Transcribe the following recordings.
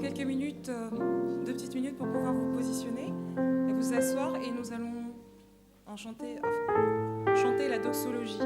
quelques minutes, 2 petites minutes pour pouvoir vous positionner et vous asseoir, et nous allons chanter la doxologie.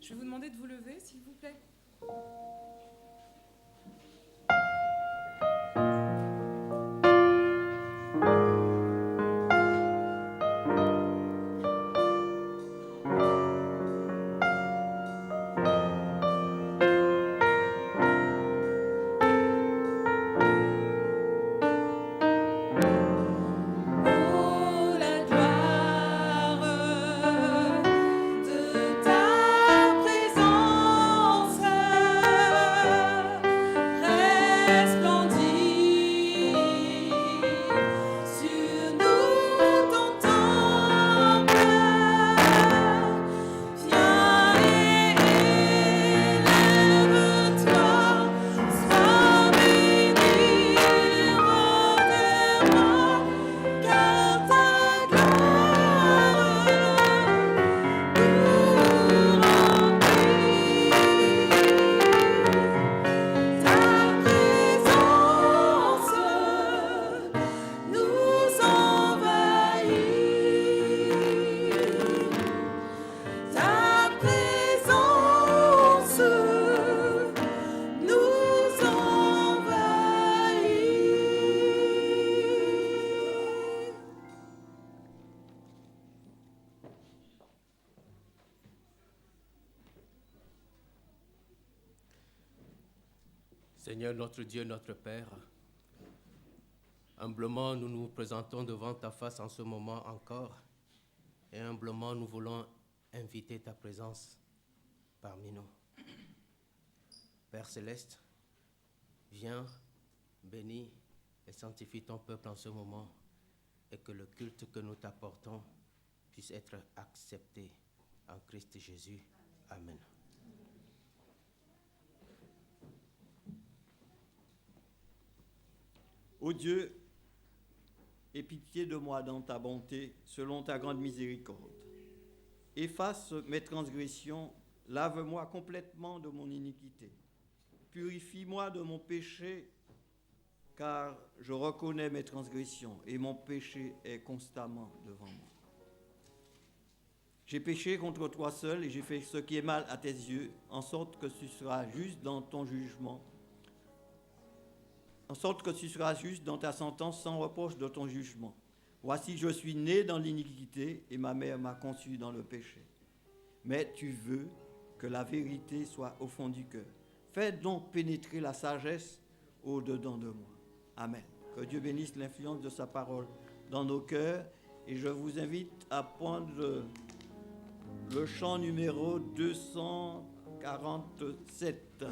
Je vais vous demander de vous lever, s'il vous plaît. Seigneur notre Dieu, notre Père, humblement nous nous présentons devant ta face en ce moment encore, et humblement nous voulons inviter ta présence parmi nous. Père céleste, viens, bénis et sanctifie ton peuple en ce moment, et que le culte que nous t'apportons puisse être accepté en Christ Jésus. Amen. Ô Dieu, aie pitié de moi dans ta bonté, selon ta grande miséricorde. Efface mes transgressions, lave-moi complètement de mon iniquité. Purifie-moi de mon péché, car je reconnais mes transgressions et mon péché est constamment devant moi. J'ai péché contre toi seul et j'ai fait ce qui est mal à tes yeux, en sorte que tu seras juste dans ton jugement, en sorte que tu seras juste dans ta sentence sans reproche de ton jugement. Voici, je suis né dans l'iniquité et ma mère m'a conçu dans le péché. Mais tu veux que la vérité soit au fond du cœur. Fais donc pénétrer la sagesse au-dedans de moi. Amen. Que Dieu bénisse l'influence de sa parole dans nos cœurs. Et je vous invite à prendre le chant numéro 247.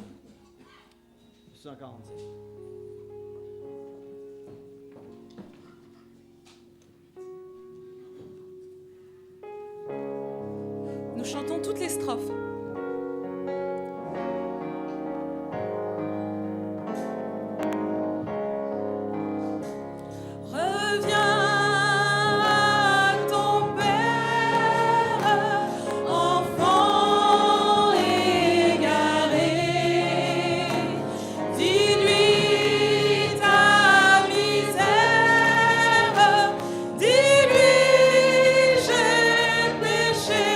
247. Nous chantons toutes les strophes. Dis-lui, j'ai péché.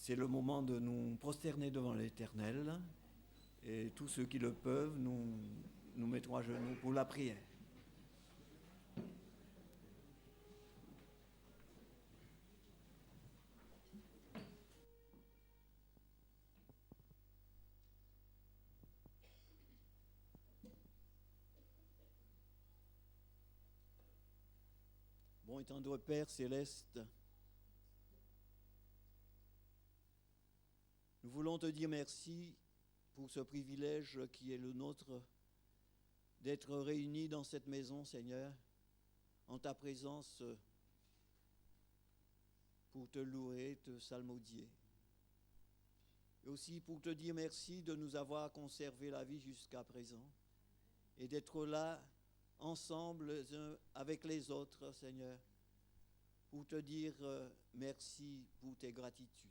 c'est le moment de nous prosterner devant l'Éternel. Et tous ceux qui le peuvent, nous mettrons à genoux pour la prière. Bon et tendre Père céleste, nous voulons te dire merci pour ce privilège qui est le nôtre d'être réunis dans cette maison, Seigneur, en ta présence pour te louer, te salmodier. Et aussi pour te dire merci de nous avoir conservé la vie jusqu'à présent et d'être là ensemble les uns avec les autres, Seigneur, pour te dire merci pour tes gratitudes.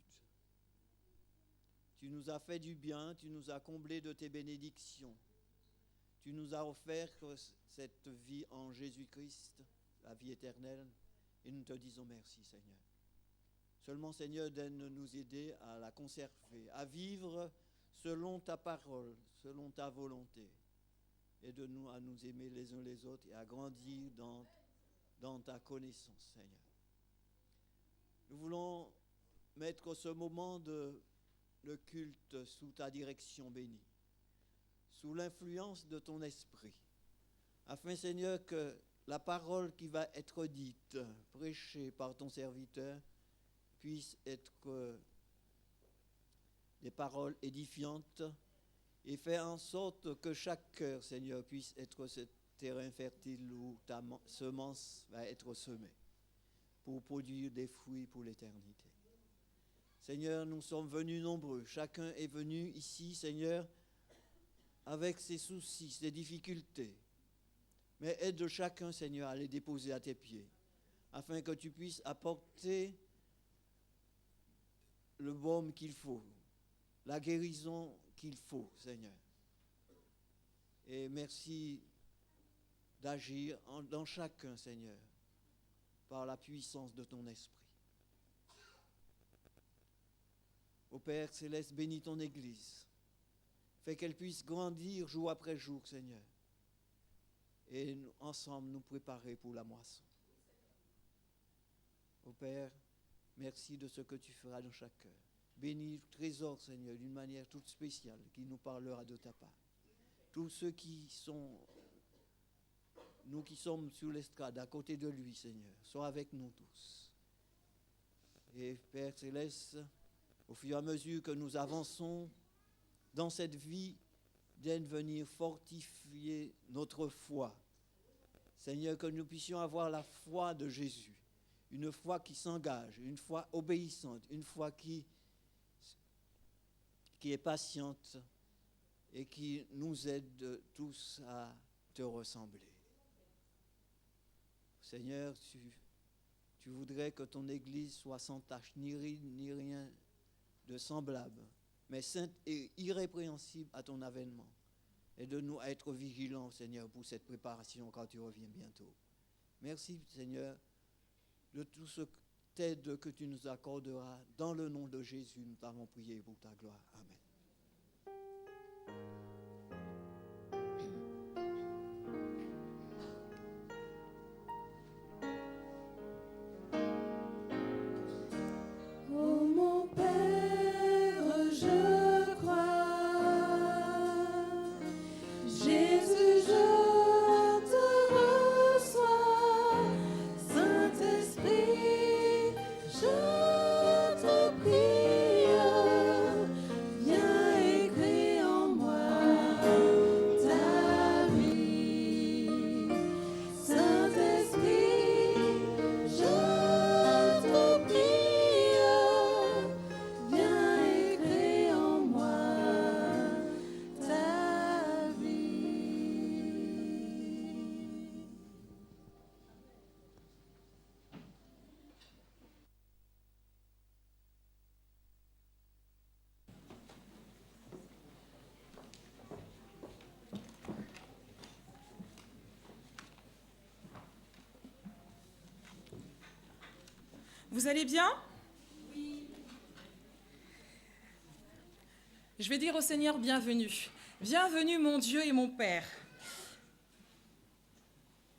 Tu nous as fait du bien, tu nous as comblés de tes bénédictions. Tu nous as offert cette vie en Jésus-Christ, la vie éternelle, et nous te disons merci, Seigneur. Seulement, Seigneur, donne-nous aider à la conserver, à vivre selon ta parole, selon ta volonté. Aide-nous à nous aimer les uns les autres et à grandir dans ta connaissance, Seigneur. Nous voulons mettre ce moment de culte sous ta direction bénie, sous l'influence de ton esprit, afin, Seigneur, que la parole qui va être dite, prêchée par ton serviteur, puisse être des paroles édifiantes et faire en sorte que chaque cœur, Seigneur, puisse être ce terrain fertile où ta semence va être semée pour produire des fruits pour l'éternité. Seigneur, nous sommes venus nombreux. Chacun est venu ici, Seigneur, avec ses soucis, ses difficultés. Mais aide chacun, Seigneur, à les déposer à tes pieds, afin que tu puisses apporter le baume qu'il faut, la guérison qu'il faut, Seigneur. Et merci d'agir dans chacun, Seigneur, par la puissance de ton esprit. Ô Père céleste, bénis ton Église. Fais qu'elle puisse grandir jour après jour, Seigneur. Et ensemble nous préparer pour la moisson. Ô Père, merci de ce que tu feras dans chaque cœur. Bénis le trésor, Seigneur, d'une manière toute spéciale, qui nous parlera de ta part. Tous ceux nous qui sommes sur l'estrade, à côté de lui, Seigneur, sois avec nous tous. Et Père céleste, au fur et à mesure que nous avançons dans cette vie, vienne venir fortifier notre foi. Seigneur, que nous puissions avoir la foi de Jésus, une foi qui s'engage, une foi obéissante, une foi qui est patiente et qui nous aide tous à te ressembler. Seigneur, tu voudrais que ton Église soit sans tache, ni ride, ni rien de semblable, mais sainte et irrépréhensible à ton avènement. Aide-nous à être vigilants, Seigneur, pour cette préparation quand tu reviens bientôt. Merci, Seigneur, de tout ce t'aide que tu nous accorderas. Dans le nom de Jésus, nous t'avons prié pour ta gloire. Amen. Vous allez bien ? Oui. Je vais dire au Seigneur, bienvenue. Bienvenue mon Dieu et mon Père.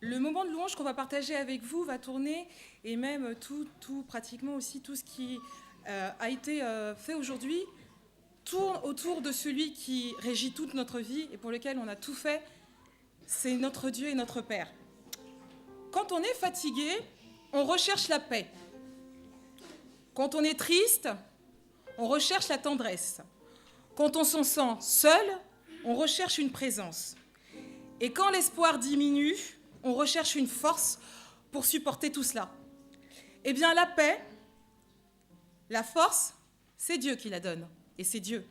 Le moment de louange qu'on va partager avec vous va tourner, et même tout pratiquement aussi tout ce qui a été fait aujourd'hui, tourne autour de celui qui régit toute notre vie et pour lequel on a tout fait, c'est notre Dieu et notre Père. Quand on est fatigué, on recherche la paix. Quand on est triste, on recherche la tendresse. Quand on s'en sent seul, on recherche une présence. Et quand l'espoir diminue, on recherche une force pour supporter tout cela. Eh bien, la paix, la force, c'est Dieu qui la donne, et c'est Dieu.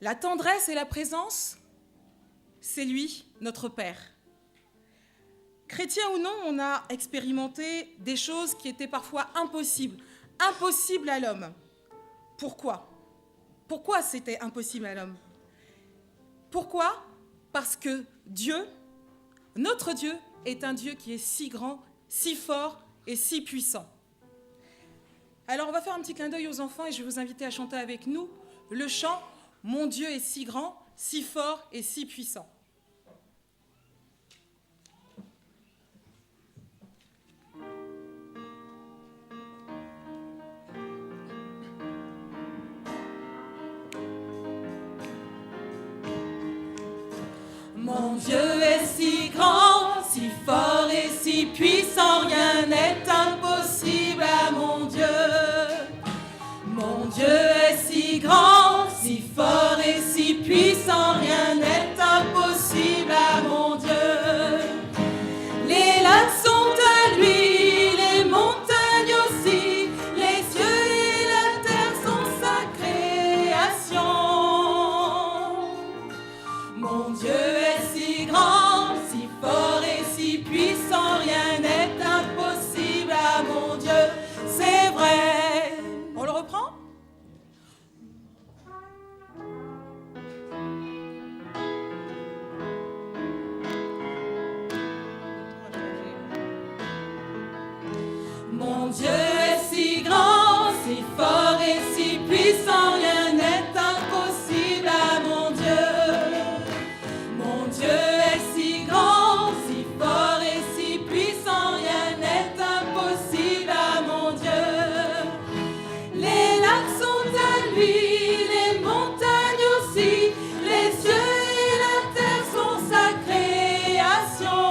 La tendresse et la présence, c'est lui, notre Père. Chrétien ou non, on a expérimenté des choses qui étaient parfois impossibles à l'homme. Pourquoi ? Pourquoi c'était impossible à l'homme ? Pourquoi ? Parce que Dieu, notre Dieu, est un Dieu qui est si grand, si fort et si puissant. Alors on va faire un petit clin d'œil aux enfants et je vais vous inviter à chanter avec nous le chant « Mon Dieu est si grand, si fort et si puissant ». Mon Dieu est si grand, si fort et si puissant, rien n'est impossible à mon Dieu. Mon Dieu est si grand, si fort et si puissant, rien n'est impossible à mon Dieu. Les lacs sont à lui, les montagnes aussi, les cieux et la terre sont sa création. Mon Dieu est si grand, si fort et si puissant, rien n'est impossible à mon Dieu, c'est vrai. On le reprend ? Mon Dieu est si grand, si fort et si puissant, rien n'est impossible à mon Dieu. Mon Dieu est si grand, si fort et si puissant, rien n'est impossible à mon Dieu. Les lacs sont à lui, les montagnes aussi, les cieux et la terre sont sa création.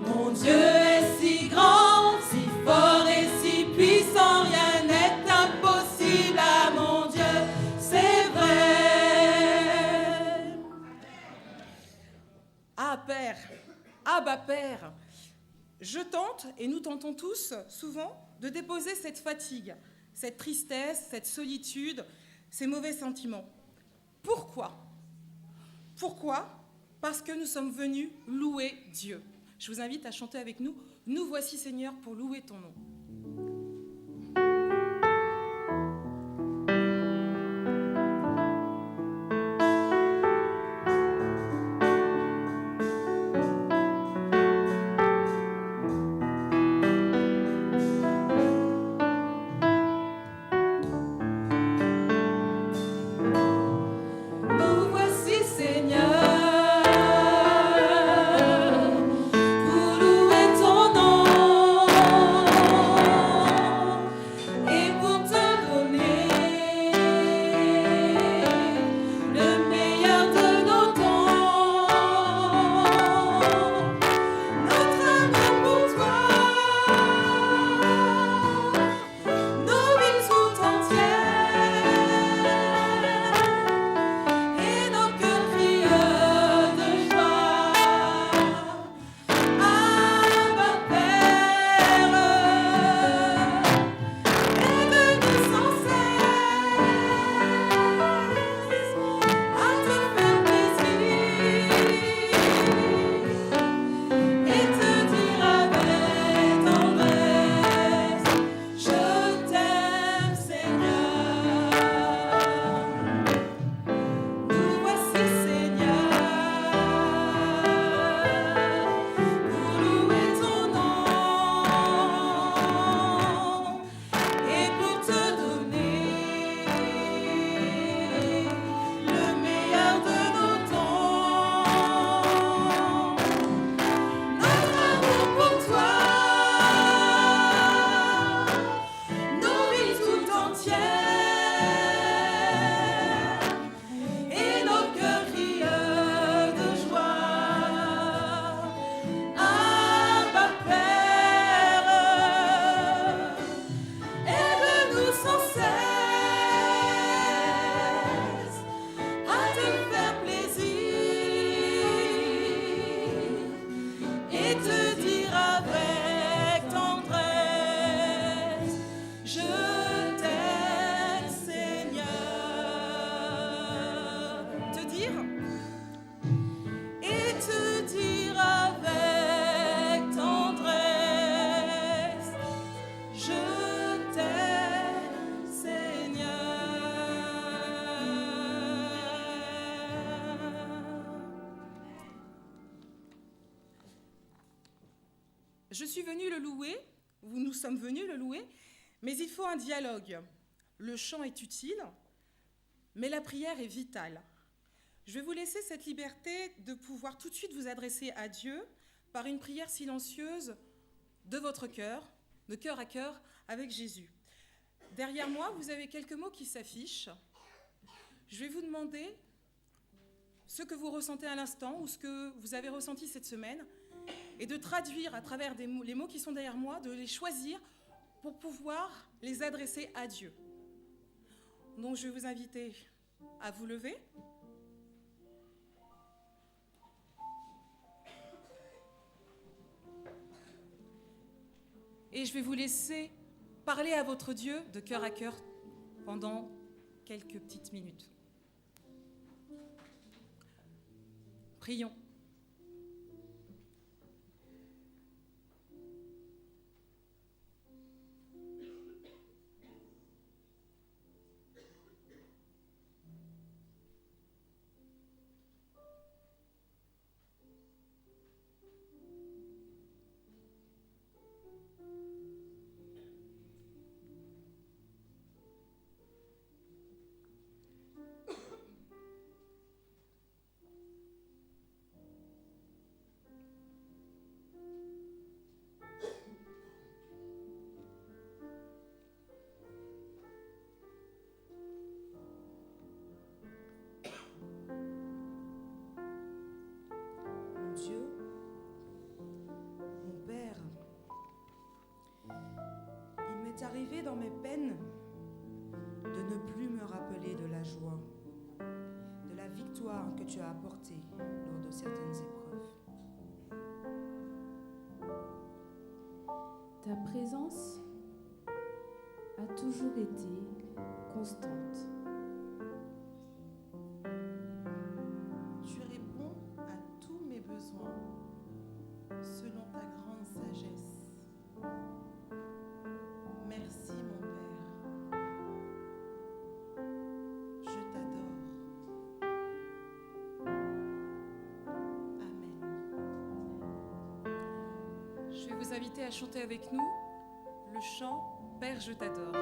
Mon Dieu est si grand, si fort et si puissant, rien n'est impossible à mon Dieu, c'est vrai. Ah Père, Abba Père, je tente, et nous tentons tous souvent, de déposer cette fatigue, cette tristesse, cette solitude, ces mauvais sentiments. Pourquoi ? Pourquoi ? Parce que nous sommes venus louer Dieu. Je vous invite à chanter avec nous « Nous voici Seigneur pour louer ton nom ». Nous voici Seigneur, pour louer ton nom. Je suis venue le louer, nous sommes venus le louer, mais il faut un dialogue. Le chant est utile, mais la prière est vitale. Je vais vous laisser cette liberté de pouvoir tout de suite vous adresser à Dieu par une prière silencieuse de votre cœur, de cœur à cœur avec Jésus. Derrière moi, vous avez quelques mots qui s'affichent. Je vais vous demander ce que vous ressentez à l'instant ou ce que vous avez ressenti cette semaine et de traduire à travers les mots qui sont derrière moi, de les choisir pour pouvoir les adresser à Dieu. Donc je vais vous inviter à vous lever. Et je vais vous laisser parler à votre Dieu de cœur à cœur pendant quelques petites minutes. Prions. Dieu, mon Père, il m'est arrivé dans mes peines de ne plus me rappeler de la joie, de la victoire que tu as apportée lors de certaines épreuves. Ta présence a toujours été constante. Tu réponds à tous mes besoins selon ta grande sagesse. Merci mon Père. Je t'adore. Amen. Je vais vous inviter à chanter avec nous le chant « Père, je t'adore ».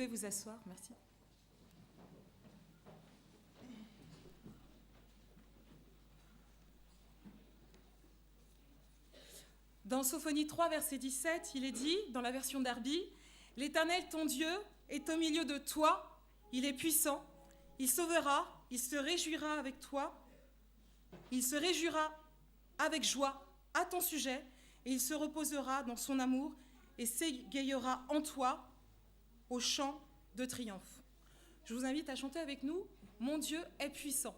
Vous asseoir, merci. Dans Sophonie 3, verset 17, il est dit, dans la version Darby, « L'Éternel, ton Dieu, est au milieu de toi, il est puissant, il sauvera, il se réjouira avec toi, il se réjouira avec joie à ton sujet, et il se reposera dans son amour et s'égayera en toi au chant de triomphe. » Je vous invite à chanter avec nous « Mon Dieu est puissant ».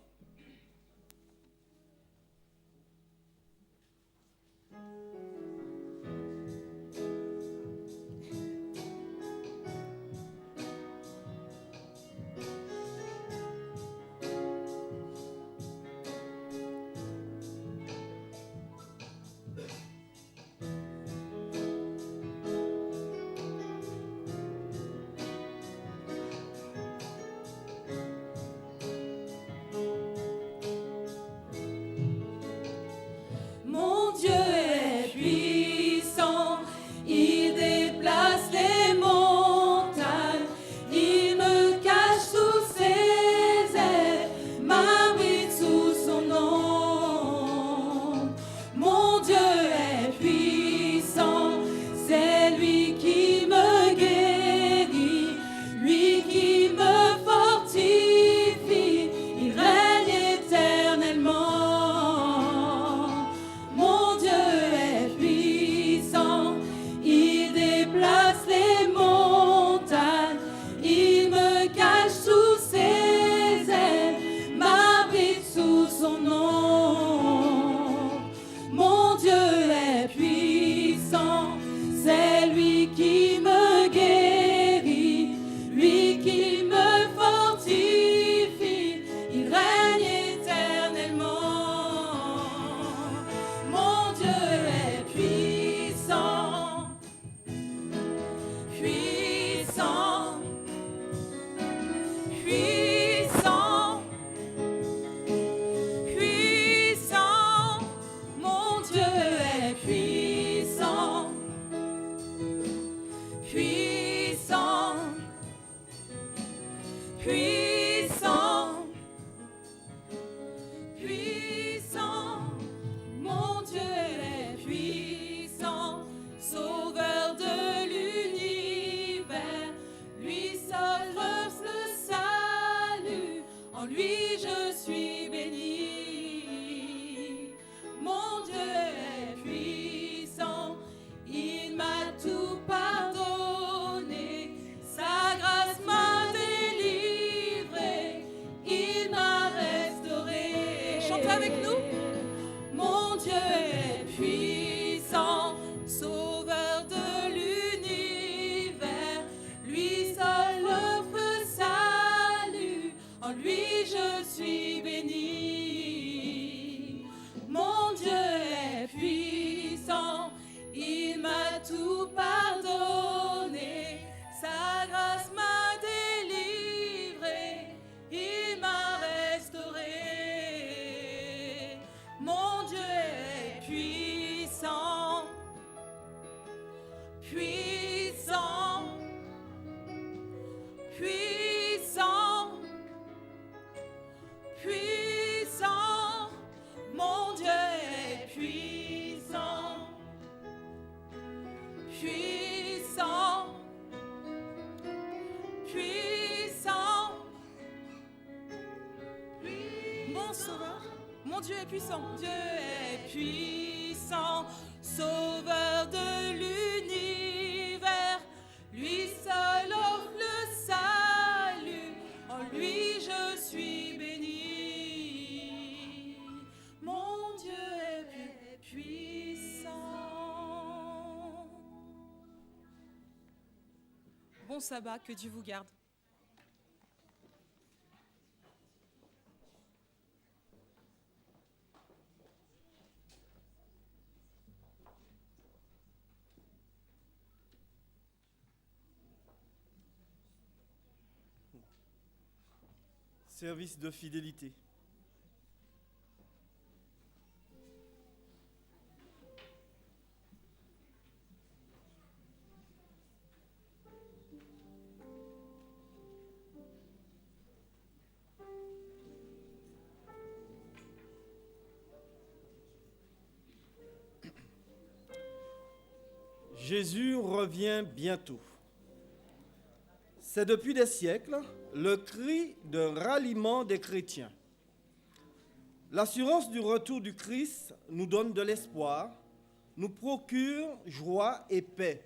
Mon Dieu est puissant, il déplace les montagnes, il me cache sous ses ailes, m'abrite sous son nom. Mon Dieu est puissant, c'est lui qui me guérit, lui qui me fortifie, il règne éternellement. Mon Dieu est puissant, il déplace les montagnes, il me cache sous ses ailes, m'abrite sous son nom. Mon Dieu est puissant, c'est lui qui me guérit, lui qui me fortifie, il règne éternellement. Mon Dieu est puissant, puissant, puissant, puissant. Mon Dieu est puissant, puissant, puissant, puissant. Mon Dieu est puissant, sauveur de l'univers, lui seul offre le salut, en lui je suis béni. Mon Dieu est puissant, il m'a tout pardonné, sa grâce m'a délivré, il m'a restauré. Chantez avec nous. Mon Dieu est puissant, sauveur de l'univers, lui seul offre le salut, en lui je suis béni. Mon Dieu est puissant, il m'a tout pardonné, sa grâce m'a délivré, il m'a restauré. Mon Dieu est puissant, puissant, puissant, puissant. Mon Dieu est puissant, puissant, puissant. Mon sauveur, mon Dieu est puissant. Dieu est puissant, sauveur de l'univers, lui seul offre le salut, en lui je suis béni. Mon Dieu est puissant. Bon sabbat, que Dieu vous garde. Service de fidélité. Jésus revient bientôt. C'est depuis des siècles le cri de ralliement des chrétiens. L'assurance du retour du Christ nous donne de l'espoir, nous procure joie et paix.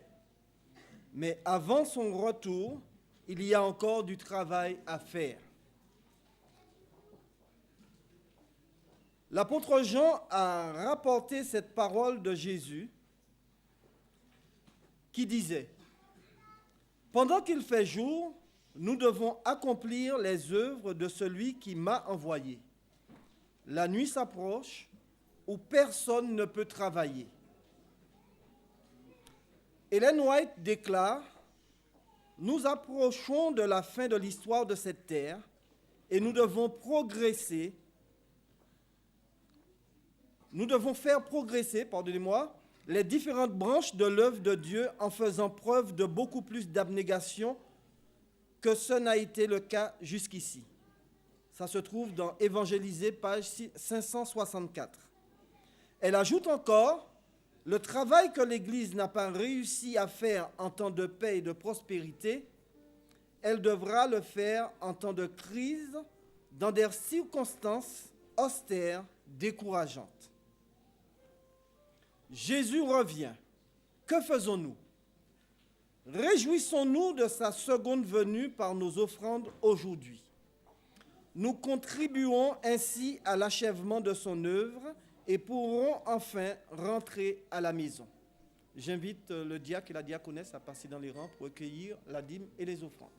Mais avant son retour, il y a encore du travail à faire. L'apôtre Jean a rapporté cette parole de Jésus qui disait « Pendant qu'il fait jour, nous devons accomplir les œuvres de celui qui m'a envoyé. La nuit s'approche où personne ne peut travailler. » Ellen White déclare « Nous approchons de la fin de l'histoire de cette terre et nous devons progresser. Nous devons faire progresser, les différentes branches de l'œuvre de Dieu en faisant preuve de beaucoup plus d'abnégation que ce n'a été le cas jusqu'ici. » Ça se trouve dans Évangéliser, page 564. Elle ajoute encore « Le travail que l'Église n'a pas réussi à faire en temps de paix et de prospérité, elle devra le faire en temps de crise, dans des circonstances austères, décourageantes. » Jésus revient. Que faisons-nous? Réjouissons-nous de sa seconde venue par nos offrandes aujourd'hui. Nous contribuons ainsi à l'achèvement de son œuvre et pourrons enfin rentrer à la maison. J'invite le diacre et la diaconesse à passer dans les rangs pour recueillir la dîme et les offrandes.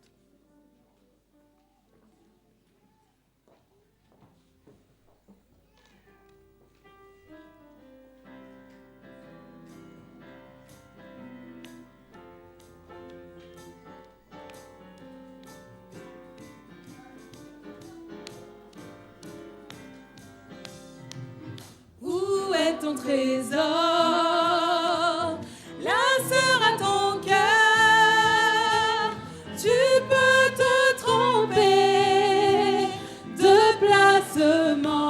Ton trésor, là sera ton cœur. Tu peux te tromper de placement.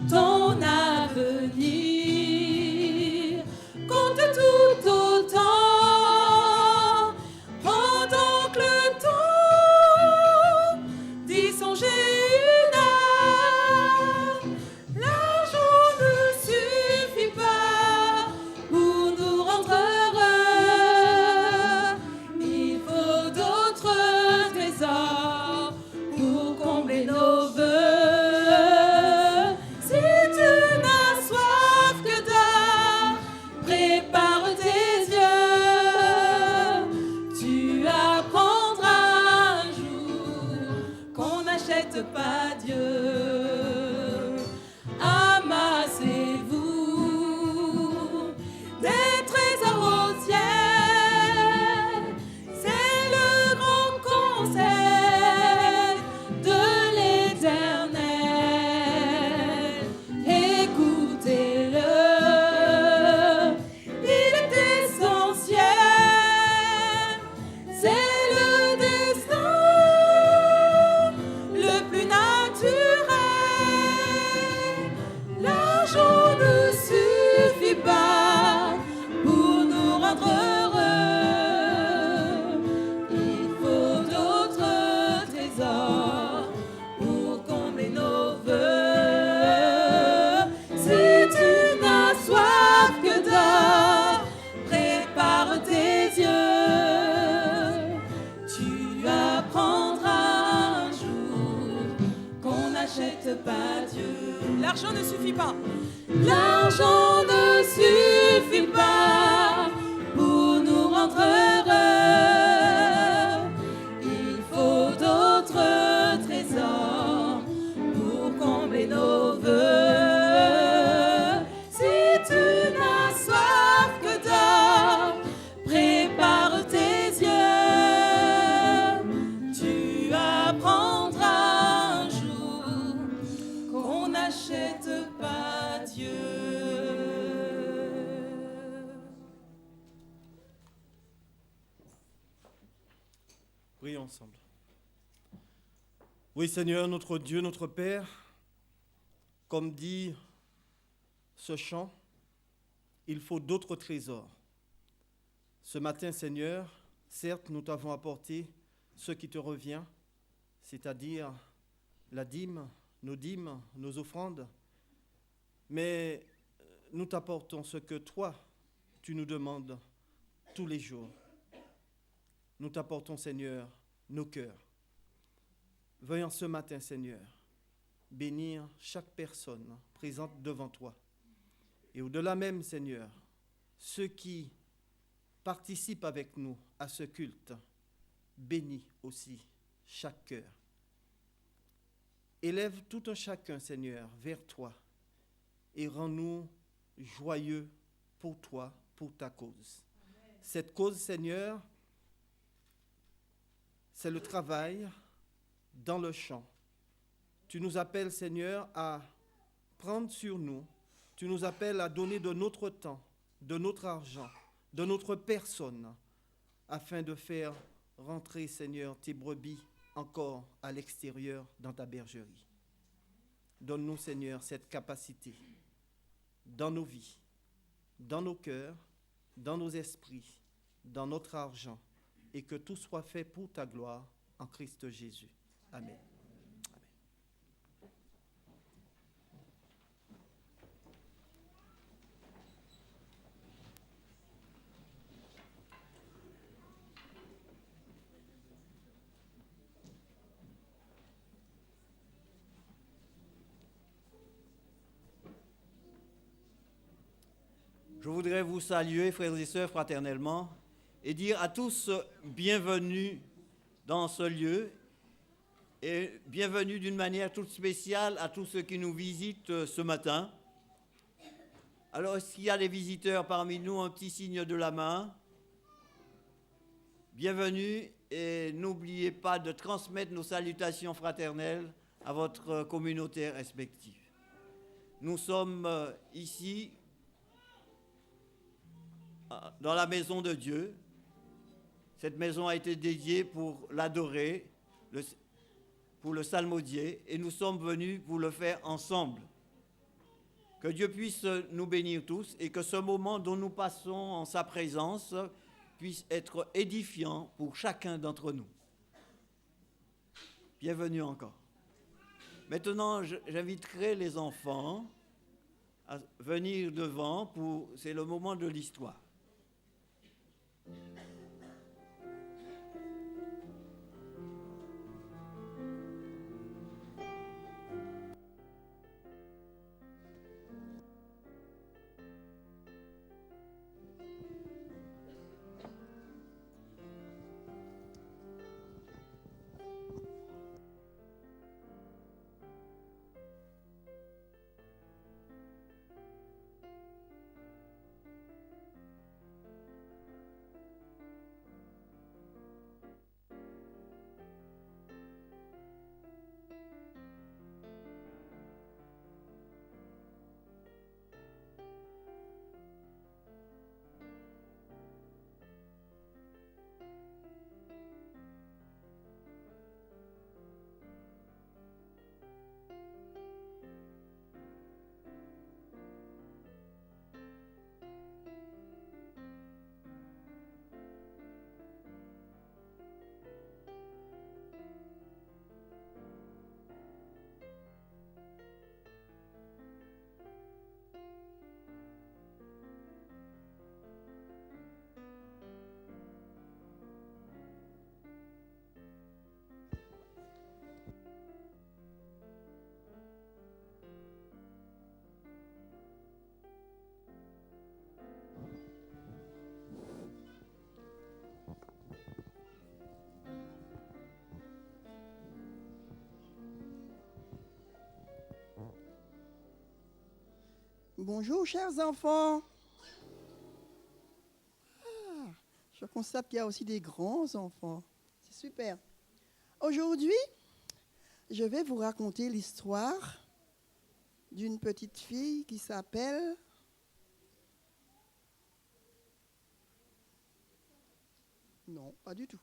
Ton avenir compte tout autant. Prends donc le temps d'y songer une heure. L'argent ne suffit pas pour nous rendre heureux. Il faut d'autres trésors pour combler nos vœux. Si tu n'as soif que d'or, prépare tes yeux. Tu apprendras un jour qu'on n'achète pas Dieu. Amassez-vous des trésors au ciel. C'est le grand conseil de l'Éternel. Écoutez-le, il est essentiel. C'est le destin le plus naturel. L'argent ne suffit pas pour nous rendre heureux. Il faut d'autres trésors pour combler nos vœux. Si tu n'as soif que d'or, prépare tes yeux. Tu apprendras un jour qu'on n'achète pas Dieu. L'argent ne suffit pas. L'argent ne suffit pas pour nous rendre heureux. Il faut d'autres trésors pour combler nos vœux. Si tu n'as soif que d'or, prépare tes yeux. Tu apprendras un jour qu'on n'achète pas Dieu. Prions ensemble. Oui, Seigneur, notre Dieu, notre Père, comme dit ce chant, il faut d'autres trésors. Ce matin, Seigneur, certes, nous t'avons apporté ce qui te revient, c'est-à-dire la dîme, nos offrandes, mais nous t'apportons ce que toi, tu nous demandes tous les jours. Nous t'apportons, Seigneur, nos cœurs. Veuille en ce matin, Seigneur, bénir chaque personne présente devant toi. Et au-delà même, Seigneur, ceux qui participent avec nous à ce culte, bénis aussi chaque cœur. Élève tout un chacun, Seigneur, vers toi et rends-nous joyeux pour toi, pour ta cause. Cette cause, Seigneur, c'est le travail dans le champ. Tu nous appelles, Seigneur, à prendre sur nous. Tu nous appelles à donner de notre temps, de notre argent, de notre personne, afin de faire rentrer, Seigneur, tes brebis encore à l'extérieur dans ta bergerie. Donne-nous, Seigneur, cette capacité dans nos vies, dans nos cœurs, dans nos esprits, dans notre argent, et que tout soit fait pour ta gloire en Christ Jésus. Amen. Je voudrais vous saluer, frères et sœurs, fraternellement, et dire à tous bienvenue dans ce lieu, et bienvenue d'une manière toute spéciale à tous ceux qui nous visitent ce matin. Alors, s'il y a des visiteurs parmi nous, un petit signe de la main. Bienvenue, et n'oubliez pas de transmettre nos salutations fraternelles à votre communauté respective. Nous sommes ici dans la maison de Dieu. Cette maison a été dédiée pour l'adorer, pour le psalmodier, et nous sommes venus pour le faire ensemble. Que Dieu puisse nous bénir tous et que ce moment dont nous passons en sa présence puisse être édifiant pour chacun d'entre nous. Bienvenue encore. Maintenant, j'inviterai les enfants à venir devant c'est le moment de l'histoire. Bonjour, chers enfants. Je constate qu'il y a aussi des grands enfants. C'est super. Aujourd'hui, je vais vous raconter l'histoire d'une petite fille qui s'appelle... Non, pas du tout.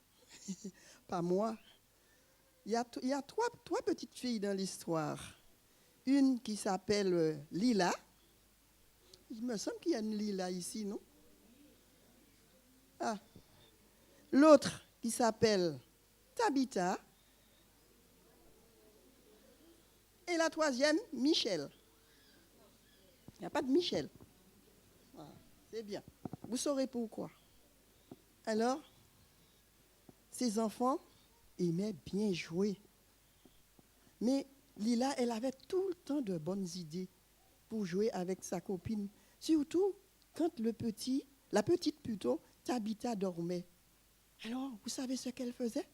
Pas moi. Il y a trois petites filles dans l'histoire. Une qui s'appelle Lila, Il me semble qu'il y a une Lila ici, non? Ah. L'autre qui s'appelle Tabitha. Et la troisième, Michel. Il n'y a pas de Michel. Voilà, c'est bien. Vous saurez pourquoi. Alors, ces enfants aimaient bien jouer. Mais Lila, elle avait tout le temps de bonnes idées pour jouer avec sa copine. Surtout quand la petite plutôt, Tabitha dormait. Alors, vous savez ce qu'elle faisait?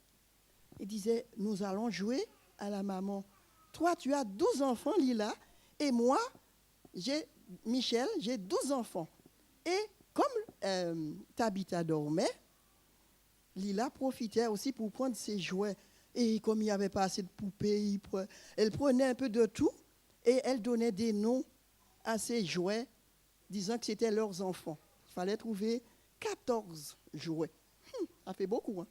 Elle disait, nous allons jouer à la maman. Toi, tu as 12 enfants, Lila, et moi, Michel, j'ai 12 enfants. Et comme Tabitha dormait, Lila profitait aussi pour prendre ses jouets. Et comme il n'y avait pas assez de poupées, elle prenait un peu de tout et elle donnait des noms à ses jouets, disant que c'était leurs enfants. Il fallait trouver 14 jouets. Ça fait beaucoup, hein?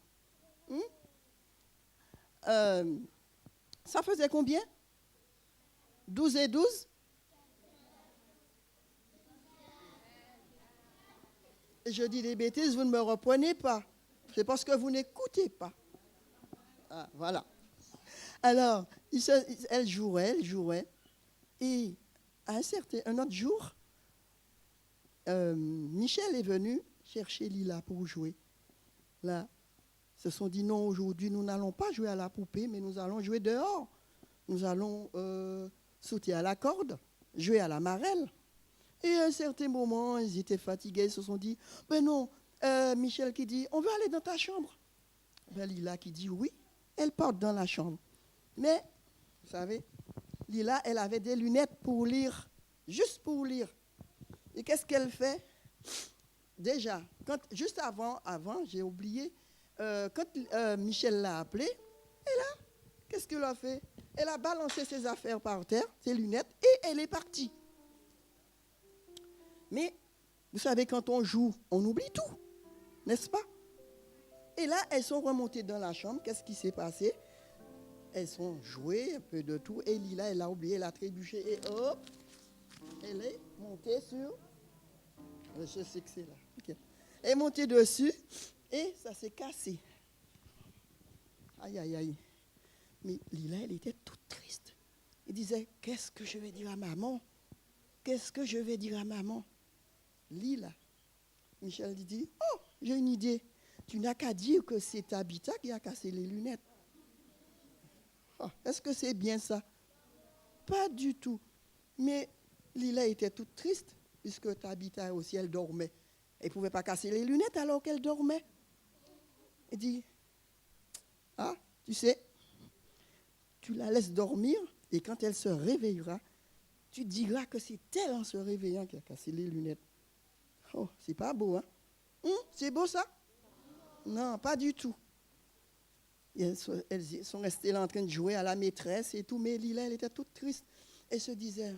Ça faisait combien? 12 et 12? Je dis des bêtises, vous ne me reprenez pas. C'est parce que vous n'écoutez pas. Ah, voilà. Alors, elle jouait. Et un autre jour, Michel est venu chercher Lila pour jouer. Là, ils se sont dit, non, aujourd'hui, nous n'allons pas jouer à la poupée, mais nous allons jouer dehors. Nous allons sauter à la corde, jouer à la marelle. Et à un certain moment, ils étaient fatigués, ils se sont dit, ben non, Michel qui dit, on veut aller dans ta chambre. Ben Lila qui dit, oui, elle part dans la chambre. Mais, vous savez, Lila, elle avait des lunettes pour lire, juste pour lire. Et qu'est-ce qu'elle fait? Déjà, juste avant, j'ai oublié, quand Michel l'a appelée, et là, qu'est-ce qu'elle a fait? Elle a balancé ses affaires par terre, ses lunettes, et elle est partie. Mais, vous savez, quand on joue, on oublie tout, n'est-ce pas? Et là, elles sont remontées dans la chambre. Qu'est-ce qui s'est passé? Elles ont joué un peu de tout. Et Lila, elle a oublié, elle a trébuché. Et hop, elle est montée sur... Je sais que c'est là. Okay. Elle est montée dessus et ça s'est cassé. Aïe, aïe, aïe. Mais Lila, elle était toute triste. Elle disait, qu'est-ce que je vais dire à maman? Qu'est-ce que je vais dire à maman? Lila. Michel dit, oh, j'ai une idée. Tu n'as qu'à dire que c'est Tabitha qui a cassé les lunettes. Oh, est-ce que c'est bien ça? Pas du tout. Mais Lila était toute triste, puisque Tabitha aussi, elle dormait. Elle ne pouvait pas casser les lunettes alors qu'elle dormait. Elle dit, ah, tu sais, tu la laisses dormir, et quand elle se réveillera, tu diras que c'est elle en se réveillant qui a cassé les lunettes. Oh, c'est pas beau, hein? C'est beau ça? Non, pas du tout. Elles sont restées là en train de jouer à la maîtresse et tout, mais Lila, elle était toute triste. Elle se disait,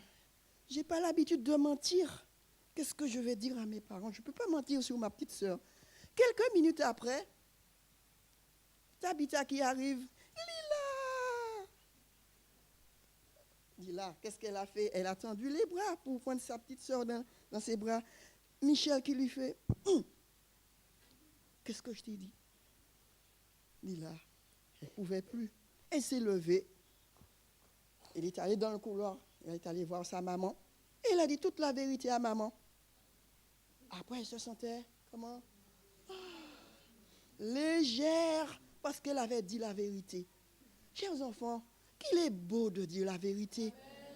j'ai pas l'habitude de mentir. Qu'est-ce que je vais dire à mes parents? Je ne peux pas mentir sur ma petite sœur. Quelques minutes après, Tabitha qui arrive, Lila, qu'est-ce qu'elle a fait? Elle a tendu les bras pour prendre sa petite sœur dans ses bras. Michel qui lui fait, qu'est-ce que je t'ai dit? Lila, elle ne pouvait plus. Elle s'est levée. Elle est allée dans le couloir. Elle est allée voir sa maman. Et elle a dit toute la vérité à maman. Après, elle se sentait, comment? Légère, parce qu'elle avait dit la vérité. Chers enfants, qu'il est beau de dire la vérité.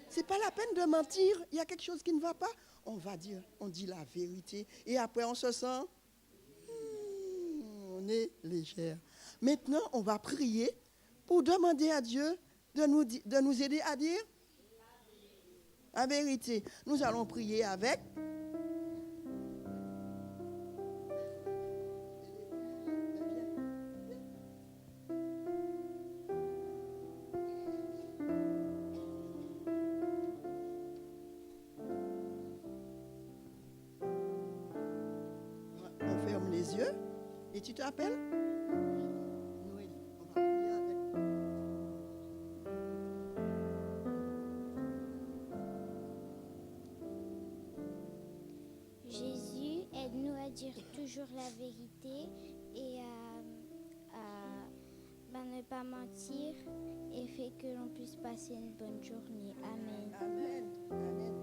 Ce n'est pas la peine de mentir. Il y a quelque chose qui ne va pas. On va dire, on dit la vérité. Et après, on se sent, on est légère. Maintenant, on va prier pour demander à Dieu de nous aider à dire la vérité. Nous allons prier avec. On ferme les yeux. Et tu t'appelles? Noélie. On va prier avec. dire toujours la vérité et ne pas mentir et fait que l'on puisse passer une bonne journée. Amen. Amen. Amen.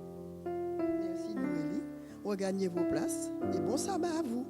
Merci Noélie. Regagnez vos places et bon sabbat à vous.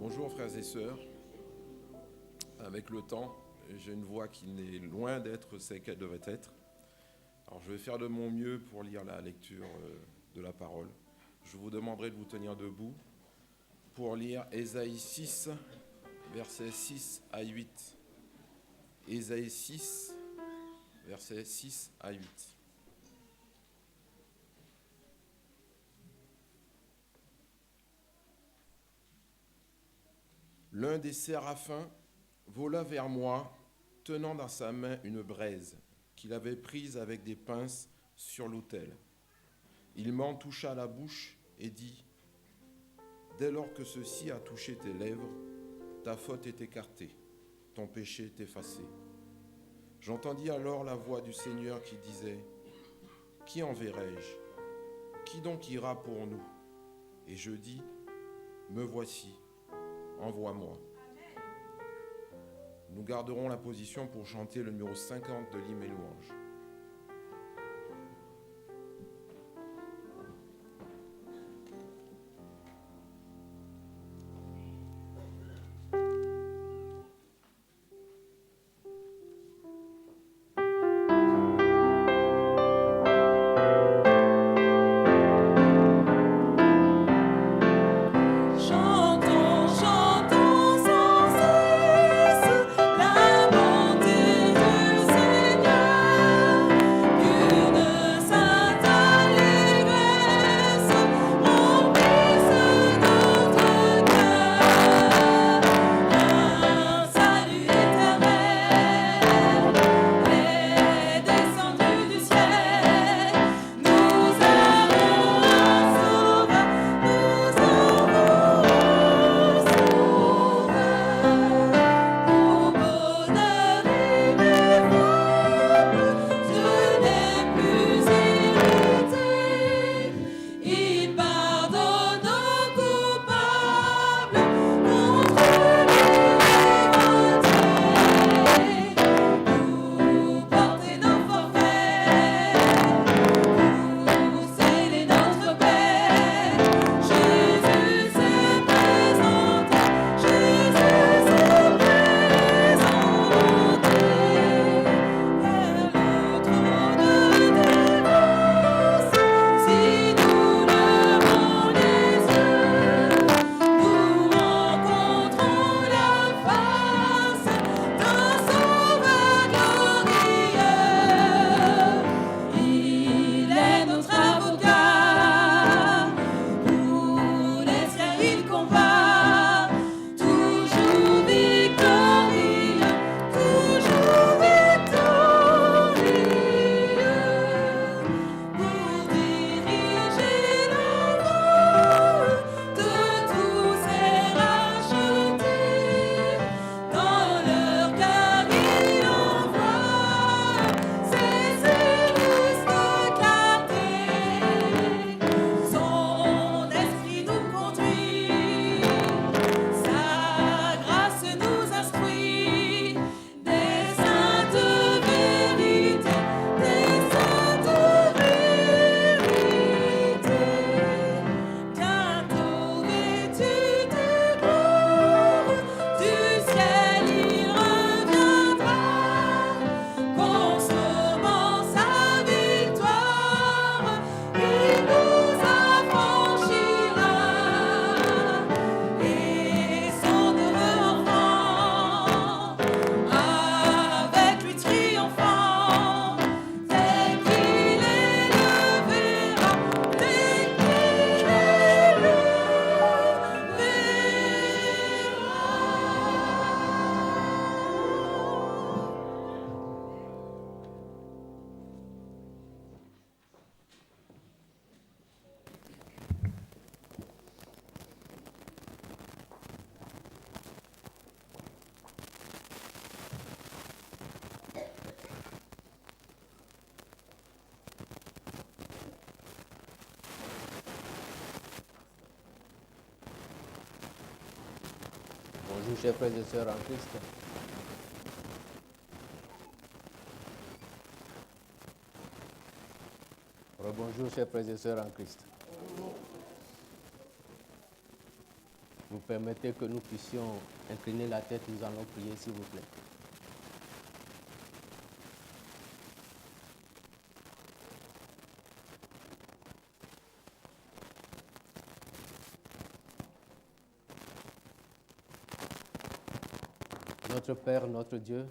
Bonjour frères et sœurs. Avec le temps, j'ai une voix qui n'est loin d'être celle qu'elle devrait être. Alors je vais faire de mon mieux pour lire la lecture de la parole. Je vous demanderai de vous tenir debout pour lire Ésaïe 6, versets 6 à 8. Ésaïe 6, versets 6 à 8. L'un des séraphins vola vers moi, tenant dans sa main une braise qu'il avait prise avec des pinces sur l'autel. Il m'en toucha la bouche et dit : « Dès lors que ceci a touché tes lèvres, ta faute est écartée, ton péché est effacé. » J'entendis alors la voix du Seigneur qui disait : « Qui enverrai-je ? Qui donc ira pour nous ? » Et je dis : « Me voici. Envoie-moi. » Nous garderons la position pour chanter le numéro 50 de l'hymne et louange. La bonté du Seigneur. Bonjour, chers frères et sœurs en Christ. Bonjour, chers frères et sœurs en Christ. Vous permettez que nous puissions incliner la tête, nous allons prier, s'il vous plaît. Notre Père, notre Dieu,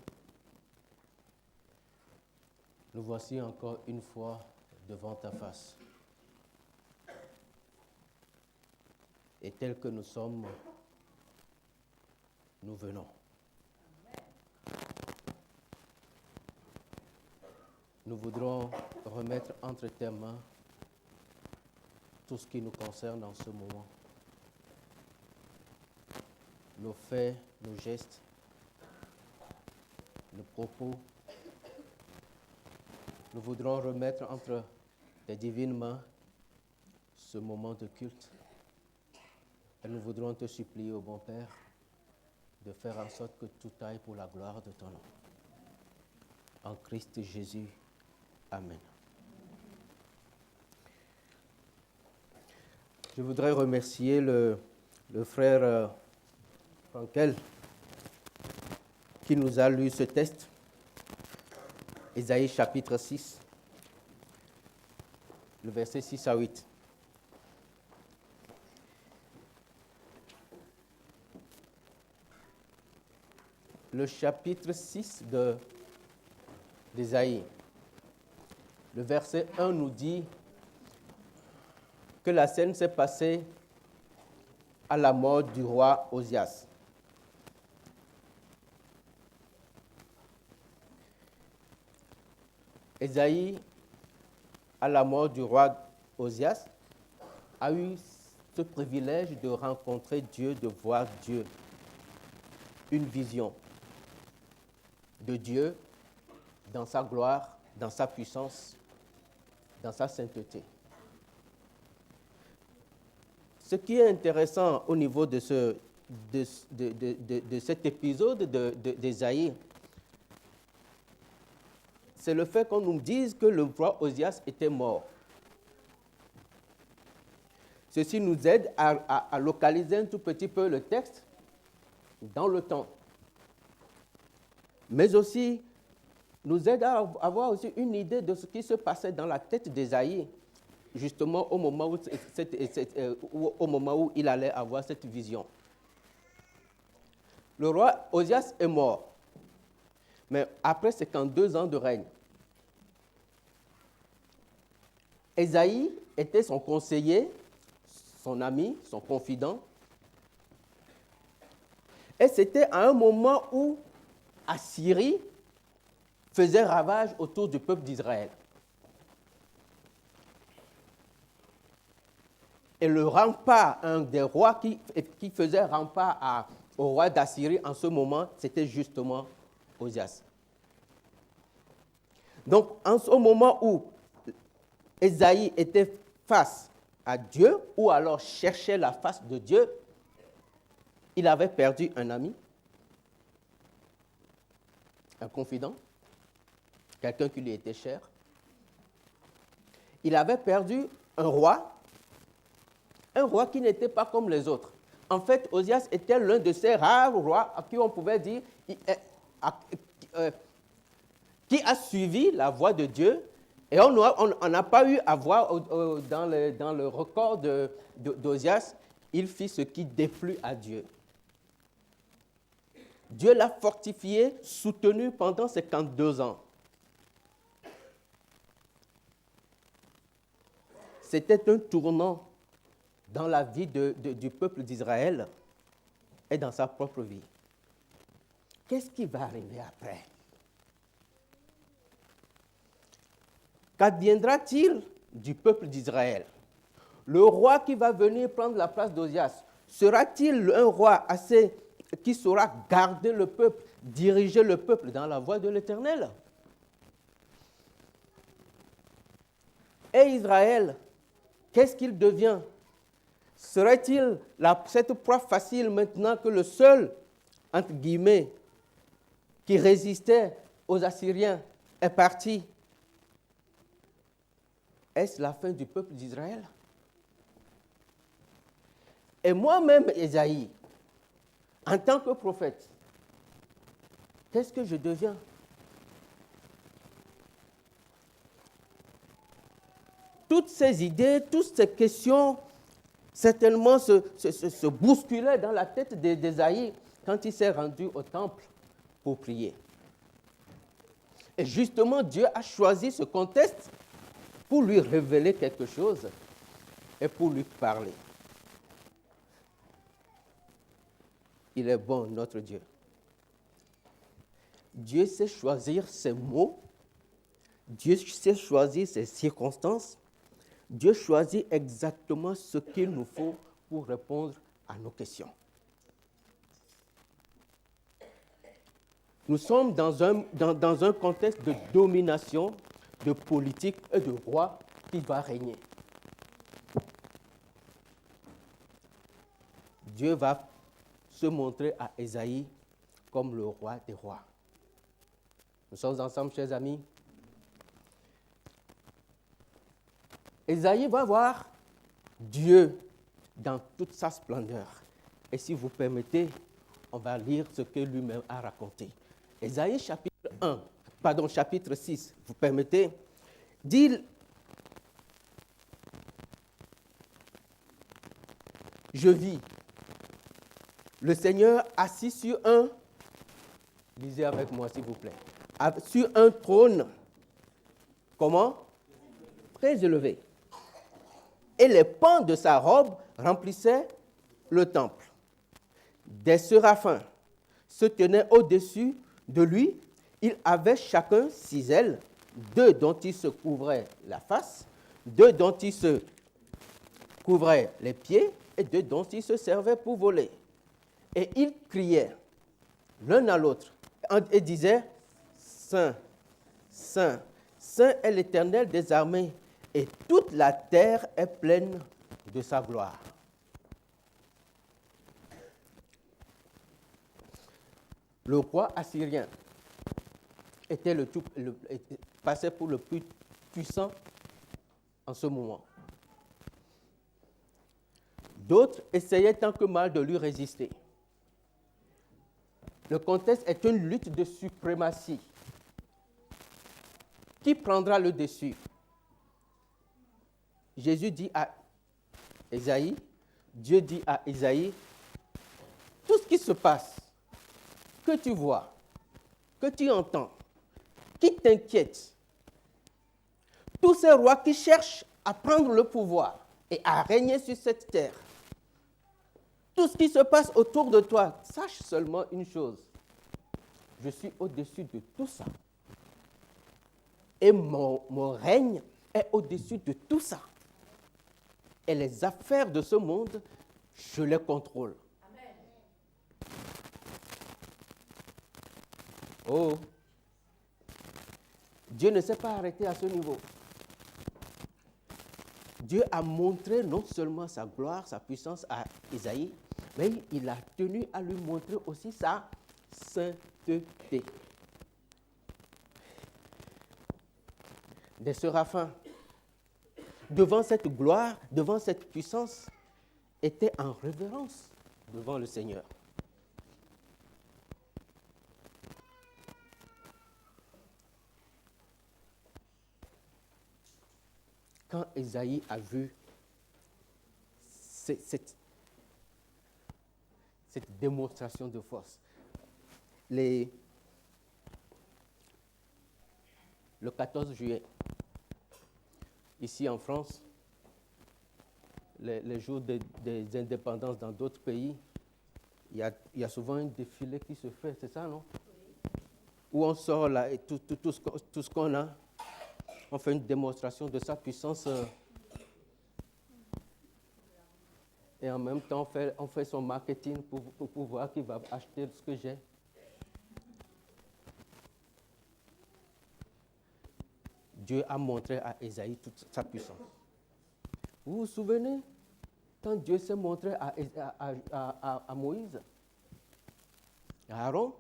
nous voici encore une fois devant ta face. Et tel que nous sommes, nous venons. Nous voudrons remettre entre tes mains tout ce qui nous concerne en ce moment. Nos faits, nos gestes, nos propos. Nous voudrons remettre entre tes divines mains ce moment de culte. Et nous voudrons te supplier, ô bon Père, de faire en sorte que tout aille pour la gloire de ton nom. En Christ Jésus. Amen. Je voudrais remercier le frère Frankel qui nous a lu ce texte, Ésaïe chapitre 6, le verset 6 à 8. Le chapitre 6 d'Ésaïe, le verset 1 nous dit que la scène s'est passée à la mort du roi Osias. Ésaïe, à la mort du roi Osias, a eu ce privilège de rencontrer Dieu, de voir Dieu, une vision de Dieu dans sa gloire, dans sa puissance, dans sa sainteté. Ce qui est intéressant au niveau de cet épisode d'Ésaïe, c'est le fait qu'on nous dise que le roi Osias était mort. Ceci nous aide à localiser un tout petit peu le texte dans le temps. Mais aussi, nous aide à avoir aussi une idée de ce qui se passait dans la tête d'Ésaïe, justement au moment où il allait avoir cette vision. Le roi Osias est mort. Mais après 52 ans de règne, Ésaïe était son conseiller, son ami, son confident. Et c'était à un moment où Assyrie faisait ravage autour du peuple d'Israël. Et le rempart, un des rois qui faisait rempart au roi d'Assyrie en ce moment, c'était justement Osias. Donc, en ce moment où Ésaïe était face à Dieu, ou alors cherchait la face de Dieu, il avait perdu un ami, un confident, quelqu'un qui lui était cher. Il avait perdu un roi qui n'était pas comme les autres. En fait, Osias était l'un de ces rares rois à qui on pouvait dire qui a suivi la voie de Dieu, et on n'a pas eu à voir dans le record d'Osias, il fit ce qui déplut à Dieu. Dieu l'a fortifié, soutenu pendant 52 ans. C'était un tournant dans la vie du peuple d'Israël et dans sa propre vie. Qu'est-ce qui va arriver après? Qu'adviendra-t-il du peuple d'Israël? Le roi qui va venir prendre la place d'Osias, sera-t-il un roi qui saura garder le peuple, diriger le peuple dans la voie de l'Éternel? Et Israël, qu'est-ce qu'il devient? Serait-il cette proie facile maintenant que le seul entre guillemets, qui résistait aux Assyriens est parti, est-ce la fin du peuple d'Israël? Et moi-même, Ésaïe, en tant que prophète, qu'est-ce que je deviens? Toutes ces idées, toutes ces questions, certainement se bousculaient dans la tête d'Ésaïe quand il s'est rendu au temple pour prier. Et justement, Dieu a choisi ce contexte pour lui révéler quelque chose et pour lui parler. Il est bon, notre Dieu. Dieu sait choisir ses mots, Dieu sait choisir ses circonstances, Dieu choisit exactement ce qu'il nous faut pour répondre à nos questions. Nous sommes dans un contexte de domination, de politique et de roi qui va régner. Dieu va se montrer à Ésaïe comme le roi des rois. Nous sommes ensemble, chers amis. Ésaïe va voir Dieu dans toute sa splendeur. Et si vous permettez, on va lire ce que lui-même a raconté. Ésaïe chapitre 6, vous permettez, dit, je vis le Seigneur assis sur un, lisez avec moi s'il vous plaît, sur un trône, comment? Très élevé. Et les pans de sa robe remplissaient le temple. Des séraphins se tenaient au-dessus de lui. Ils avaient chacun 6 ailes, 2 dont ils se couvraient la face, 2 dont ils se couvraient les pieds et 2 dont ils se servaient pour voler. Et ils criaient l'un à l'autre et disaient « Saint, Saint, Saint est l'Éternel des armées, et toute la terre est pleine de sa gloire. » Le roi assyrien passait pour le plus puissant en ce moment. D'autres essayaient tant que mal de lui résister. Le contexte est une lutte de suprématie. Qui prendra le dessus? Jésus dit à Ésaïe, Dieu dit à Ésaïe, tout ce qui se passe, que tu vois, que tu entends, qui t'inquiète, tous ces rois qui cherchent à prendre le pouvoir et à régner sur cette terre, tout ce qui se passe autour de toi, sache seulement une chose, je suis au-dessus de tout ça. Et mon règne est au-dessus de tout ça. Et les affaires de ce monde, je les contrôle. Amen. Oh, Dieu ne s'est pas arrêté à ce niveau. Dieu a montré non seulement sa gloire, sa puissance à Ésaïe, mais il a tenu à lui montrer aussi sa sainteté. Des séraphins, devant cette gloire, devant cette puissance, étaient en révérence devant le Seigneur. Quand Ésaïe a vu cette démonstration de force, le 14 juillet, ici en France, les jours des indépendances dans d'autres pays, il y a souvent un défilé qui se fait, c'est ça, non? Où on sort là et tout ce qu'on a, on fait une démonstration de sa puissance et en même temps on fait son marketing pour voir qui va acheter ce que j'ai. Dieu a montré à Ésaïe toute sa puissance. Vous vous souvenez quand Dieu s'est montré à Moïse? Aaron.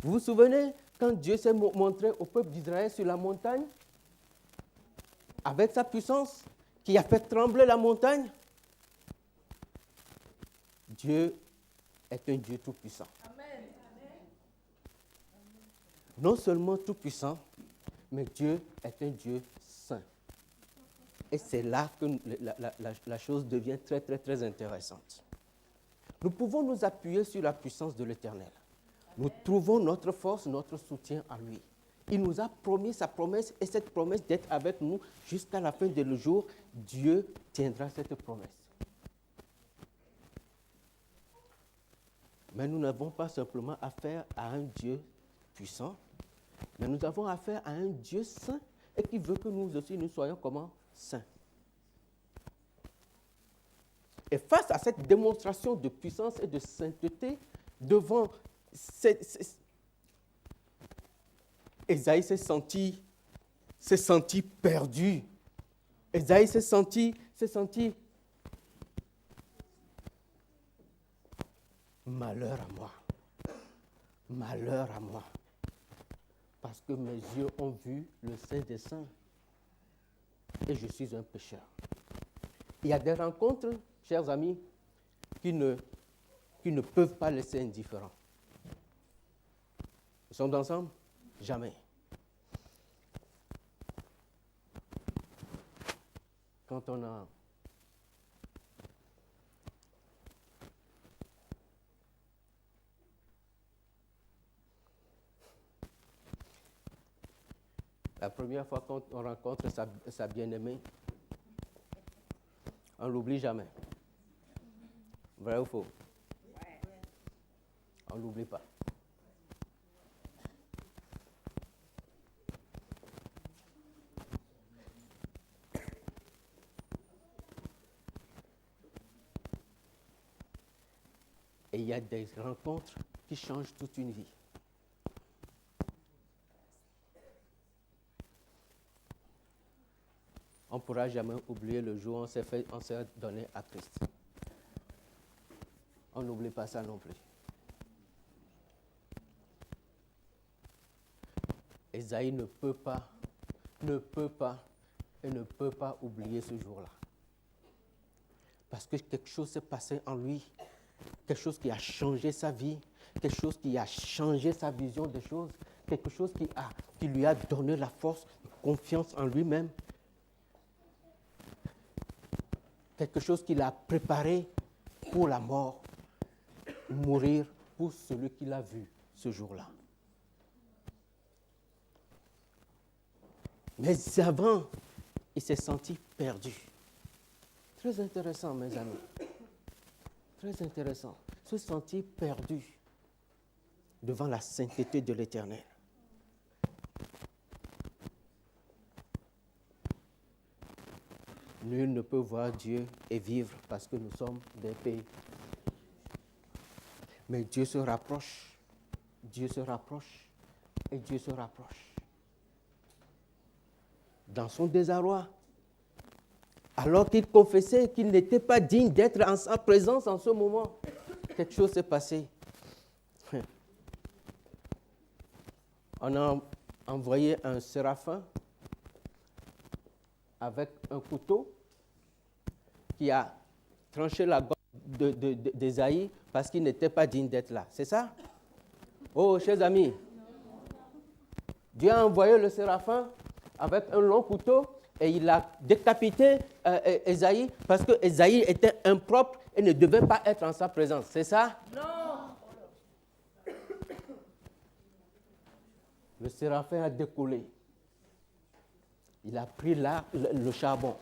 Vous vous souvenez quand Dieu s'est montré au peuple d'Israël sur la montagne, avec sa puissance, qui a fait trembler la montagne? Dieu est un Dieu tout-puissant. Amen. Non seulement tout-puissant, mais Dieu est un Dieu saint. Et c'est là que la chose devient très, très, très intéressante. Nous pouvons nous appuyer sur la puissance de l'Éternel. Nous trouvons notre force, notre soutien en lui. Il nous a promis sa promesse, et cette promesse d'être avec nous jusqu'à la fin du jour, Dieu tiendra cette promesse. Mais nous n'avons pas simplement affaire à un Dieu puissant, mais nous avons affaire à un Dieu saint et qui veut que nous aussi nous soyons comment? Saints. Et face à cette démonstration de puissance et de sainteté, devant Ésaïe s'est senti perdu. Ésaïe s'est senti malheur à moi. Malheur à moi. Parce que mes yeux ont vu le Saint des Saints. Et je suis un pécheur. Il y a des rencontres, chers amis, qui ne peuvent pas laisser indifférents. Nous sommes ensemble? Jamais. Quand on a la première fois qu'on rencontre sa bien-aimée, on ne l'oublie jamais. Vrai ou faux? On ne l'oublie pas. Et il y a des rencontres qui changent toute une vie. On ne pourra jamais oublier le jour où on s'est donné à Christ. On n'oublie pas ça non plus. Ésaïe ne peut pas oublier ce jour-là. Parce que quelque chose s'est passé en lui, quelque chose qui a changé sa vie, quelque chose qui a changé sa vision des choses, quelque chose qui lui a donné la force, la confiance en lui-même, quelque chose qui l'a préparé pour la mort, mourir pour celui qu'il a vu ce jour-là. Mais avant, il s'est senti perdu. Très intéressant, mes amis. Très intéressant. Se sentir perdu devant la sainteté de l'Éternel. Nul ne peut voir Dieu et vivre parce que nous sommes des pays. Mais Dieu se rapproche. Dieu se rapproche. Et Dieu se rapproche. Dans son désarroi, alors qu'il confessait qu'il n'était pas digne d'être en sa présence en ce moment, quelque chose s'est passé. On a envoyé un séraphin avec un couteau qui a tranché la gorge d'Ésaïe parce qu'il n'était pas digne d'être là. C'est ça? Oh, chers amis, Dieu a envoyé le séraphin avec un long couteau et il a décapité Ésaïe parce que Ésaïe était impropre et ne devait pas être en sa présence. C'est ça? Non. Le séraphin a décollé. Il a pris là le charbon.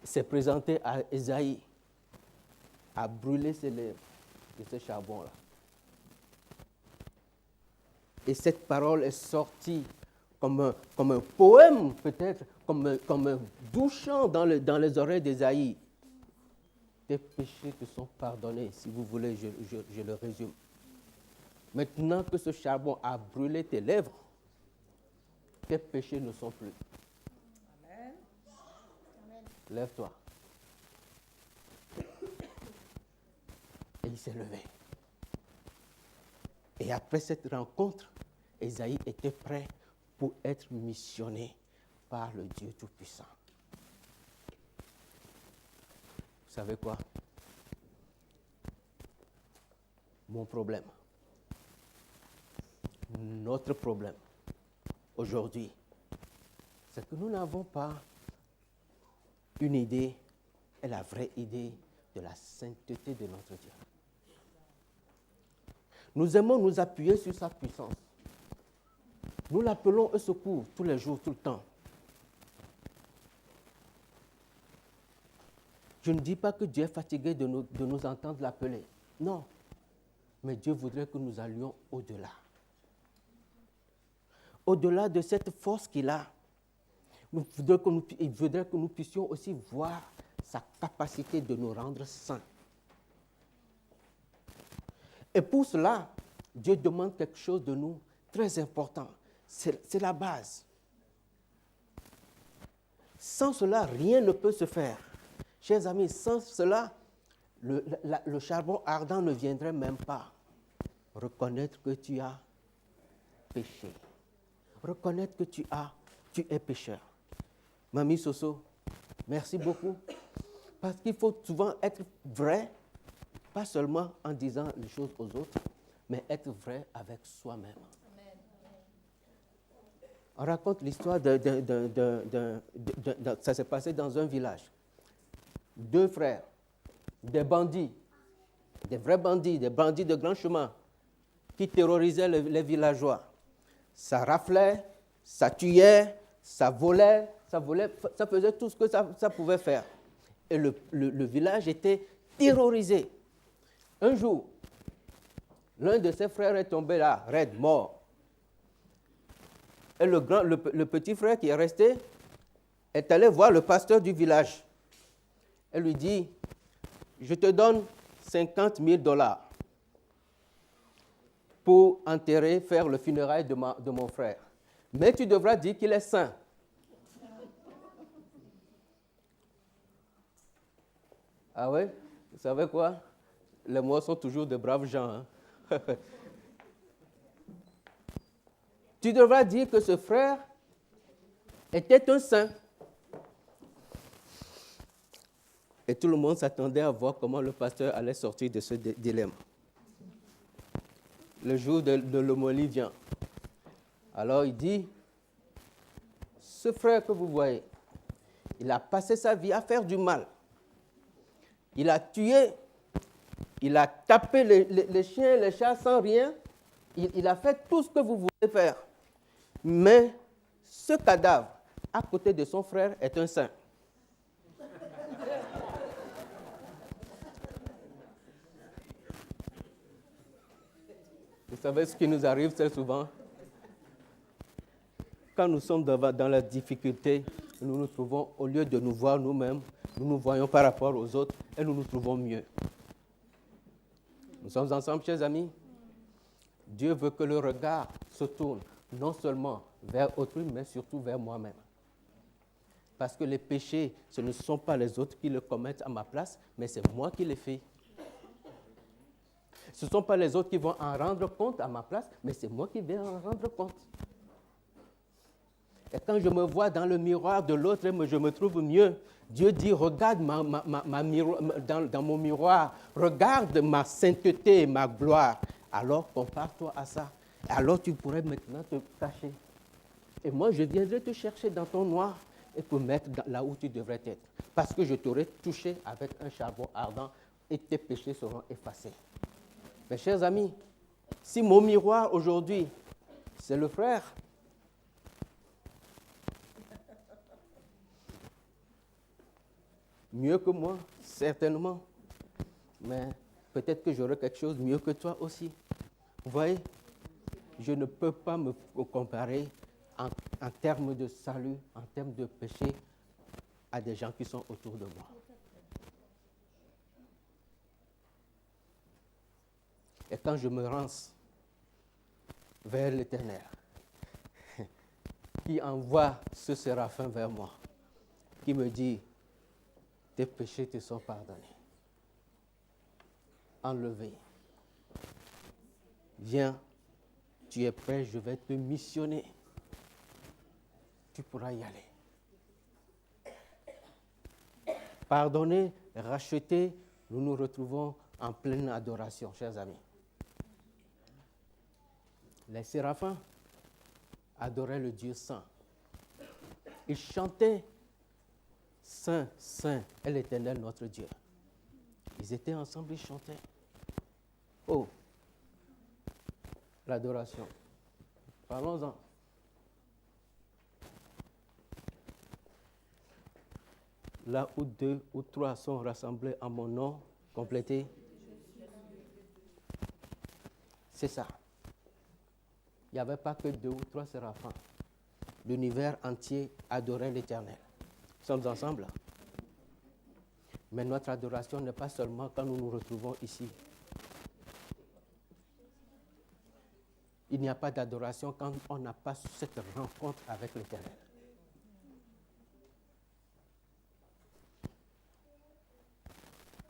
Il s'est présenté à Ésaïe, a brûlé ses lèvres de ce charbon-là. Et cette parole est sortie comme un poème, peut-être, comme un doux chant dans les oreilles d'Ésaïe. Tes péchés te sont pardonnés, si vous voulez, je le résume. Maintenant que ce charbon a brûlé tes lèvres, tes péchés ne sont plus. Amen. Lève-toi. il s'est levé. Et après cette rencontre, Ésaïe était prêt pour être missionné par le Dieu Tout-Puissant. Vous savez quoi? Mon problème, notre problème aujourd'hui, c'est que nous n'avons pas une idée, et la vraie idée de la sainteté de notre Dieu. Nous aimons nous appuyer sur sa puissance. Nous l'appelons au secours tous les jours, tout le temps. Je ne dis pas que Dieu est fatigué de nous entendre l'appeler. Non. Mais Dieu voudrait que nous allions au-delà. Au-delà de cette force qu'il a, il voudrait que nous puissions aussi voir sa capacité de nous rendre saints. Et pour cela, Dieu demande quelque chose de nous très important. C'est la base. Sans cela, rien ne peut se faire. Chers amis, sans cela, le charbon ardent ne viendrait même pas. Reconnaître que tu as péché. Reconnaître que tu es pécheur. Mamie Soso, merci beaucoup. Parce qu'il faut souvent être vrai, pas seulement en disant les choses aux autres, mais être vrai avec soi-même. On raconte l'histoire ça s'est passé dans un village. 2 frères, des bandits, des vrais bandits, des bandits de grand chemin, qui terrorisaient les villageois. Ça raflait, ça tuait, ça volait, ça faisait tout ce que ça pouvait faire. Et le village était terrorisé. Un jour, l'un de ses frères est tombé là, raide, mort. Et le petit frère qui est resté est allé voir le pasteur du village. Elle lui dit, je te donne $50,000 pour faire le funérail de mon frère. Mais tu devras dire qu'il est saint. Ah ouais? Vous savez quoi? Les morts sont toujours de braves gens. Hein? Tu devras dire que ce frère était un saint. Et tout le monde s'attendait à voir comment le pasteur allait sortir de ce dilemme. Le jour de l'homélie vient. Alors il dit, ce frère que vous voyez, il a passé sa vie à faire du mal. Il a tué, il a tapé les chiens, les chats sans rien. Il a fait tout ce que vous voulez faire. Mais ce cadavre, à côté de son frère, est un saint. Vous savez ce qui nous arrive très souvent? Quand nous sommes dans la difficulté, nous nous trouvons, au lieu de nous voir nous-mêmes, nous nous voyons par rapport aux autres et nous nous trouvons mieux. Nous sommes ensemble, chers amis. Dieu veut que le regard se tourne non seulement vers autrui, mais surtout vers moi-même. Parce que les péchés, ce ne sont pas les autres qui le commettent à ma place, mais c'est moi qui les fais. Ce ne sont pas les autres qui vont en rendre compte à ma place, mais c'est moi qui vais en rendre compte. Et quand je me vois dans le miroir de l'autre, je me trouve mieux. Dieu dit, regarde dans mon miroir, regarde ma sainteté et ma gloire. Alors compare-toi à ça. Alors tu pourrais maintenant te cacher. Et moi, je viendrai te chercher dans ton noir et te mettre là où tu devrais être. Parce que je t'aurai touché avec un charbon ardent et tes péchés seront effacés. Mes chers amis, si mon miroir aujourd'hui, c'est le frère, mieux que moi, certainement, mais peut-être que j'aurai quelque chose mieux que toi aussi. Vous voyez, je ne peux pas me comparer en termes de salut, en termes de péché, à des gens qui sont autour de moi. Et quand je me rance vers l'Éternel, qui envoie ce séraphin vers moi, qui me dit, tes péchés te sont pardonnés. enlevé. Viens, tu es prêt, je vais te missionner. Tu pourras y aller. Pardonner, racheter, nous nous retrouvons en pleine adoration, chers amis. Les séraphins adoraient le Dieu saint. Ils chantaient « Saint, Saint est l'Éternel notre Dieu ». Ils étaient ensemble, ils chantaient. Oh, l'adoration. Parlons-en. Là où 2 ou 3 sont rassemblés en mon nom, complété. C'est ça. Il n'y avait pas que 2 ou 3 séraphins. L'univers entier adorait l'Éternel. Nous sommes ensemble. Mais notre adoration n'est pas seulement quand nous nous retrouvons ici. Il n'y a pas d'adoration quand on n'a pas cette rencontre avec l'Éternel.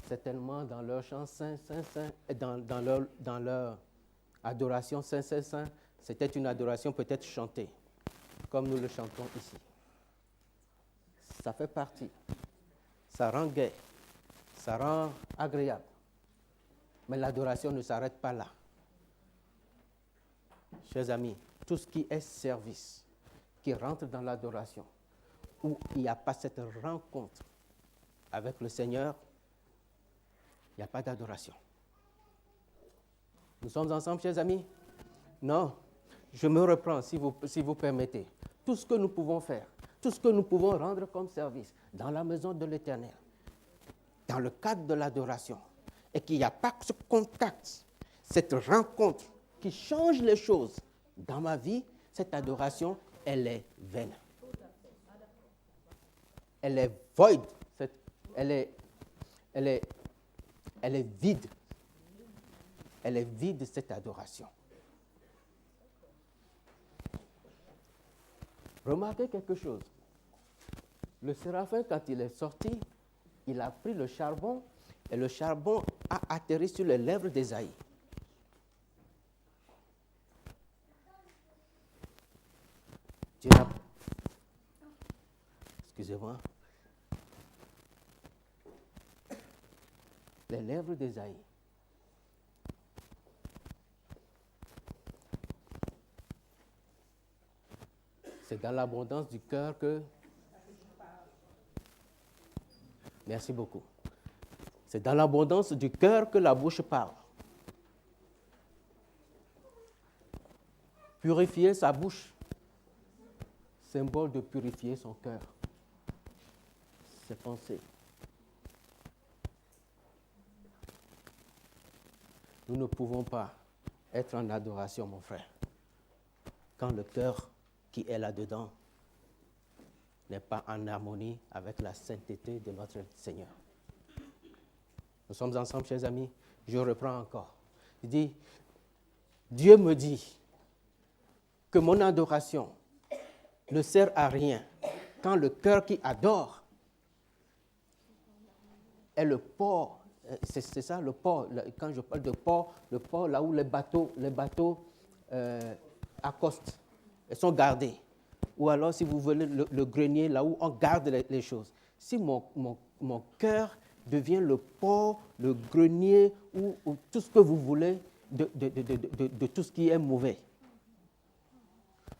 Certainement dans leur chant Saint, Saint, Saint, et dans leur adoration Saint, Saint, Saint, c'était une adoration peut-être chantée, comme nous le chantons ici. Ça fait partie. Ça rend gai, ça rend agréable. Mais l'adoration ne s'arrête pas là. Chers amis, tout ce qui est service, qui rentre dans l'adoration, où il n'y a pas cette rencontre avec le Seigneur, il n'y a pas d'adoration. Nous sommes ensemble, chers amis? Non, je me reprends, si vous permettez. Tout ce que nous pouvons faire, tout ce que nous pouvons rendre comme service dans la maison de l'Éternel, dans le cadre de l'adoration, et qu'il n'y a pas ce contact, cette rencontre qui change les choses dans ma vie, cette adoration, elle est vaine. Elle est void, elle est vide. Elle est vide, cette adoration. Remarquez quelque chose. Le séraphin, quand il est sorti, il a pris le charbon et le charbon a atterri sur les lèvres d'Ésaïe. Excusez-moi. Les lèvres d'Ésaïe. C'est dans l'abondance du cœur que... Merci beaucoup. C'est dans l'abondance du cœur que la bouche parle. Purifier sa bouche, symbole de purifier son cœur, ses pensées. Nous ne pouvons pas être en adoration, mon frère, quand le cœur qui est là-dedans n'est pas en harmonie avec la sainteté de notre Seigneur. Nous sommes ensemble, chers amis. Je reprends encore. Il dit, Dieu me dit que mon adoration ne sert à rien quand le cœur qui adore est le port. C'est ça le port. Quand je parle de port, le port là où les bateaux accostent et sont gardés. Ou alors, si vous voulez, le grenier, là où on garde les choses. Si mon cœur devient le port, le grenier, ou tout ce que vous voulez de tout ce qui est mauvais,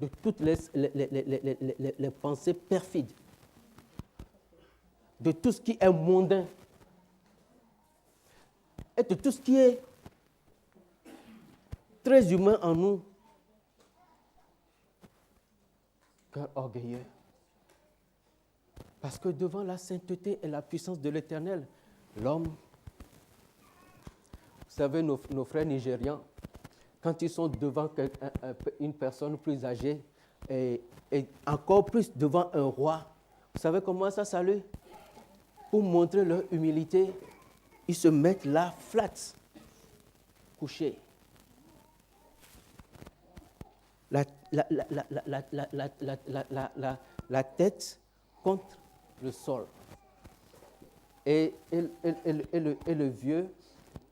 de toutes les pensées perfides, de tout ce qui est mondain, et de tout ce qui est très humain en nous, cœur orgueilleux. Parce que devant la sainteté et la puissance de l'Éternel, l'homme, vous savez, nos frères nigérians, quand ils sont devant une personne plus âgée et encore plus devant un roi, vous savez comment ça salue? Pour montrer leur humilité, ils se mettent là, flat, couchés. La tête contre le sol. Et le vieux,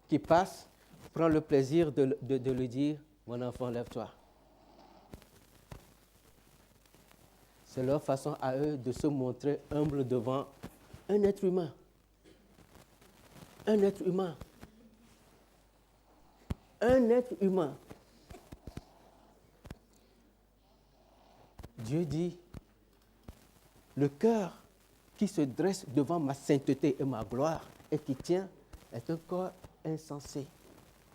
qui passe prend le plaisir de lui dire, mon enfant, lève-toi. C'est leur façon à eux de se montrer humble devant un être humain. Un être humain. Un être humain. Dieu dit, le cœur qui se dresse devant ma sainteté et ma gloire et qui tient est un corps insensé.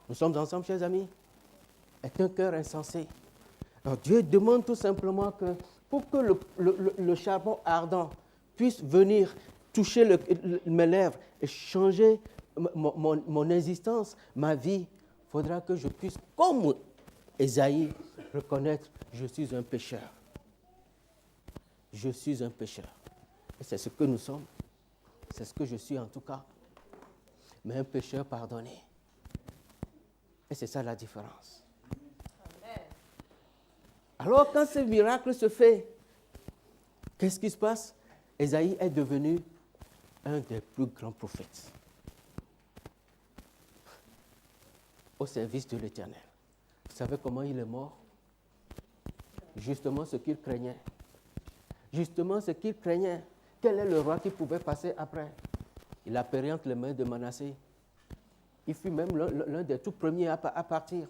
Nous sommes ensemble, chers amis? Est un cœur insensé. Alors Dieu demande tout simplement que pour que le charbon ardent puisse venir toucher mes lèvres et changer mon existence, ma vie, il faudra que je puisse, comme Ésaïe, reconnaître je suis un pécheur. Je suis un pécheur. Et c'est ce que nous sommes. C'est ce que je suis en tout cas. Mais un pécheur pardonné. Et c'est ça la différence. Alors quand ce miracle se fait, qu'est-ce qui se passe? Ésaïe est devenu un des plus grands prophètes au service de l'Éternel. Vous savez comment il est mort? Justement ce qu'il craignait. Justement ce qu'il craignait. Quel est le roi qui pouvait passer après? Il a péri entre les mains de Manassé. Il fut même l'un des tout premiers à partir.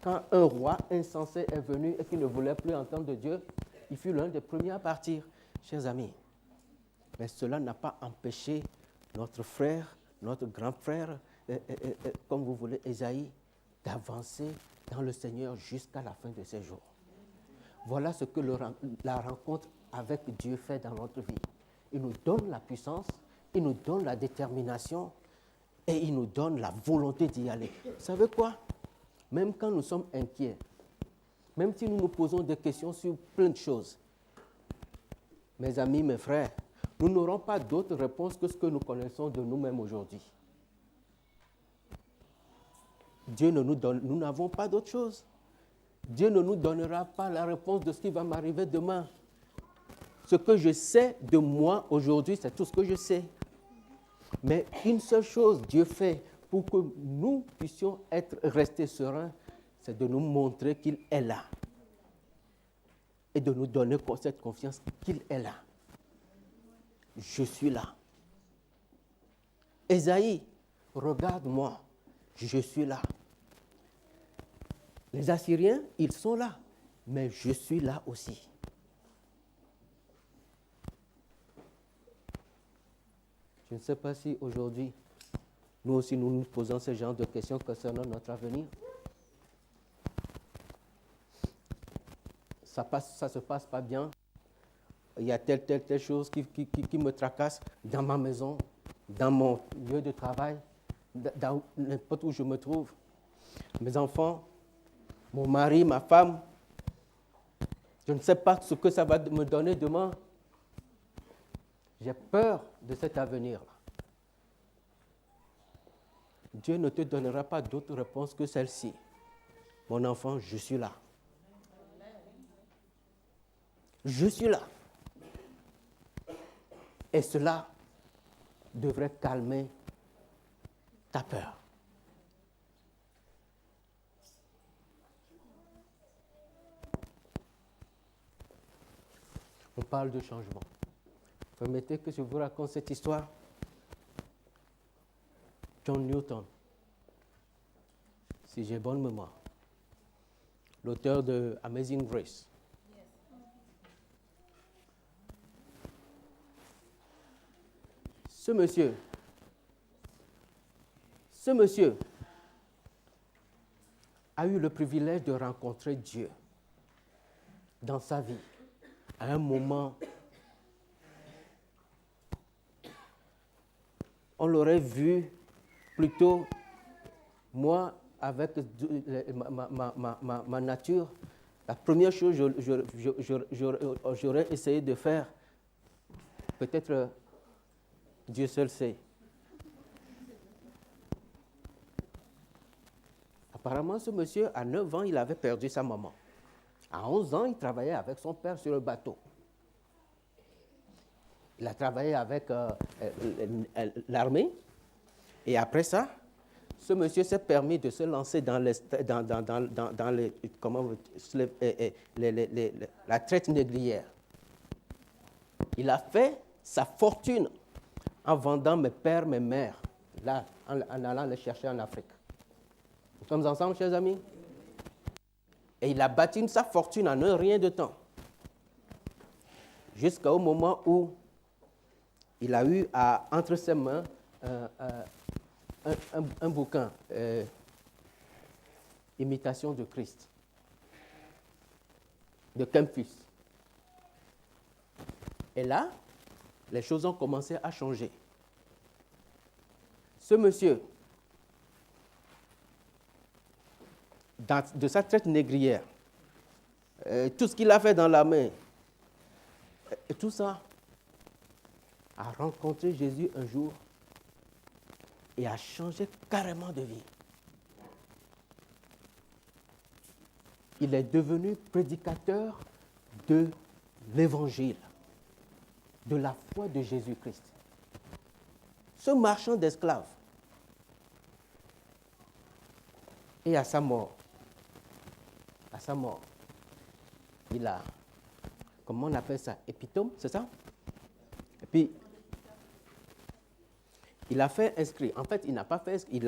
Quand un roi insensé est venu et qui ne voulait plus entendre de Dieu, il fut l'un des premiers à partir. Chers amis, mais cela n'a pas empêché notre frère, notre grand frère, comme vous voulez, Ésaïe, d'avancer dans le Seigneur jusqu'à la fin de ses jours. Voilà ce que la rencontre avec Dieu fait dans notre vie. Il nous donne la puissance, il nous donne la détermination et il nous donne la volonté d'y aller. Vous savez quoi? Même quand nous sommes inquiets, même si nous nous posons des questions sur plein de choses, mes amis, mes frères, nous n'aurons pas d'autre réponse que ce que nous connaissons de nous-mêmes aujourd'hui. Dieu ne nous donne, nous n'avons pas d'autre chose. Dieu ne nous donnera pas la réponse de ce qui va m'arriver demain. Ce que je sais de moi aujourd'hui, c'est tout ce que je sais. Mais une seule chose Dieu fait pour que nous puissions rester sereins, c'est de nous montrer qu'il est là. Et de nous donner cette confiance qu'il est là. Je suis là. Ésaïe, regarde-moi, je suis là. Les Assyriens, ils sont là, mais je suis là aussi. Je ne sais pas si aujourd'hui, nous aussi, nous nous posons ce genre de questions concernant notre avenir. Ça ne se passe pas bien. Il y a telle chose qui me tracasse dans ma maison, dans mon lieu de travail, dans n'importe où je me trouve. Mes enfants, mon mari, ma femme, je ne sais pas ce que ça va me donner demain. J'ai peur de cet avenir-là. Dieu ne te donnera pas d'autre réponse que celle-ci. Mon enfant, je suis là. Je suis là. Et cela devrait calmer ta peur. On parle de changement. Permettez que je vous raconte cette histoire. John Newton, si j'ai bonne mémoire, l'auteur de Amazing Grace. Ce monsieur a eu le privilège de rencontrer Dieu dans sa vie à un moment. On l'aurait vu plutôt, moi, avec ma nature, la première chose que j'aurais essayé de faire, peut-être Dieu seul sait. Apparemment, ce monsieur, à 9 ans, il avait perdu sa maman. À 11 ans, il travaillait avec son père sur le bateau. Il a travaillé avec l'armée. Et après ça, ce monsieur s'est permis de se lancer dans la traite négrière. Il a fait sa fortune en vendant mes pères, mes mères, là, en allant les chercher en Afrique. Nous sommes ensemble, chers amis? Et il a bâti sa fortune en un rien de temps. Jusqu'au moment où il a eu entre ses mains un bouquin, Imitation de Christ, de Kempis. Et là, les choses ont commencé à changer. Ce monsieur, de sa traite négrière, tout ce qu'il a fait dans la main, et tout ça, a rencontré Jésus un jour et a changé carrément de vie. Il est devenu prédicateur de l'Évangile, de la foi de Jésus-Christ. Ce marchand d'esclaves, et à sa mort, il a, comment on appelle ça, épitome, c'est ça? Et puis, il a fait inscrit. En fait, il n'a pas fait inscrit.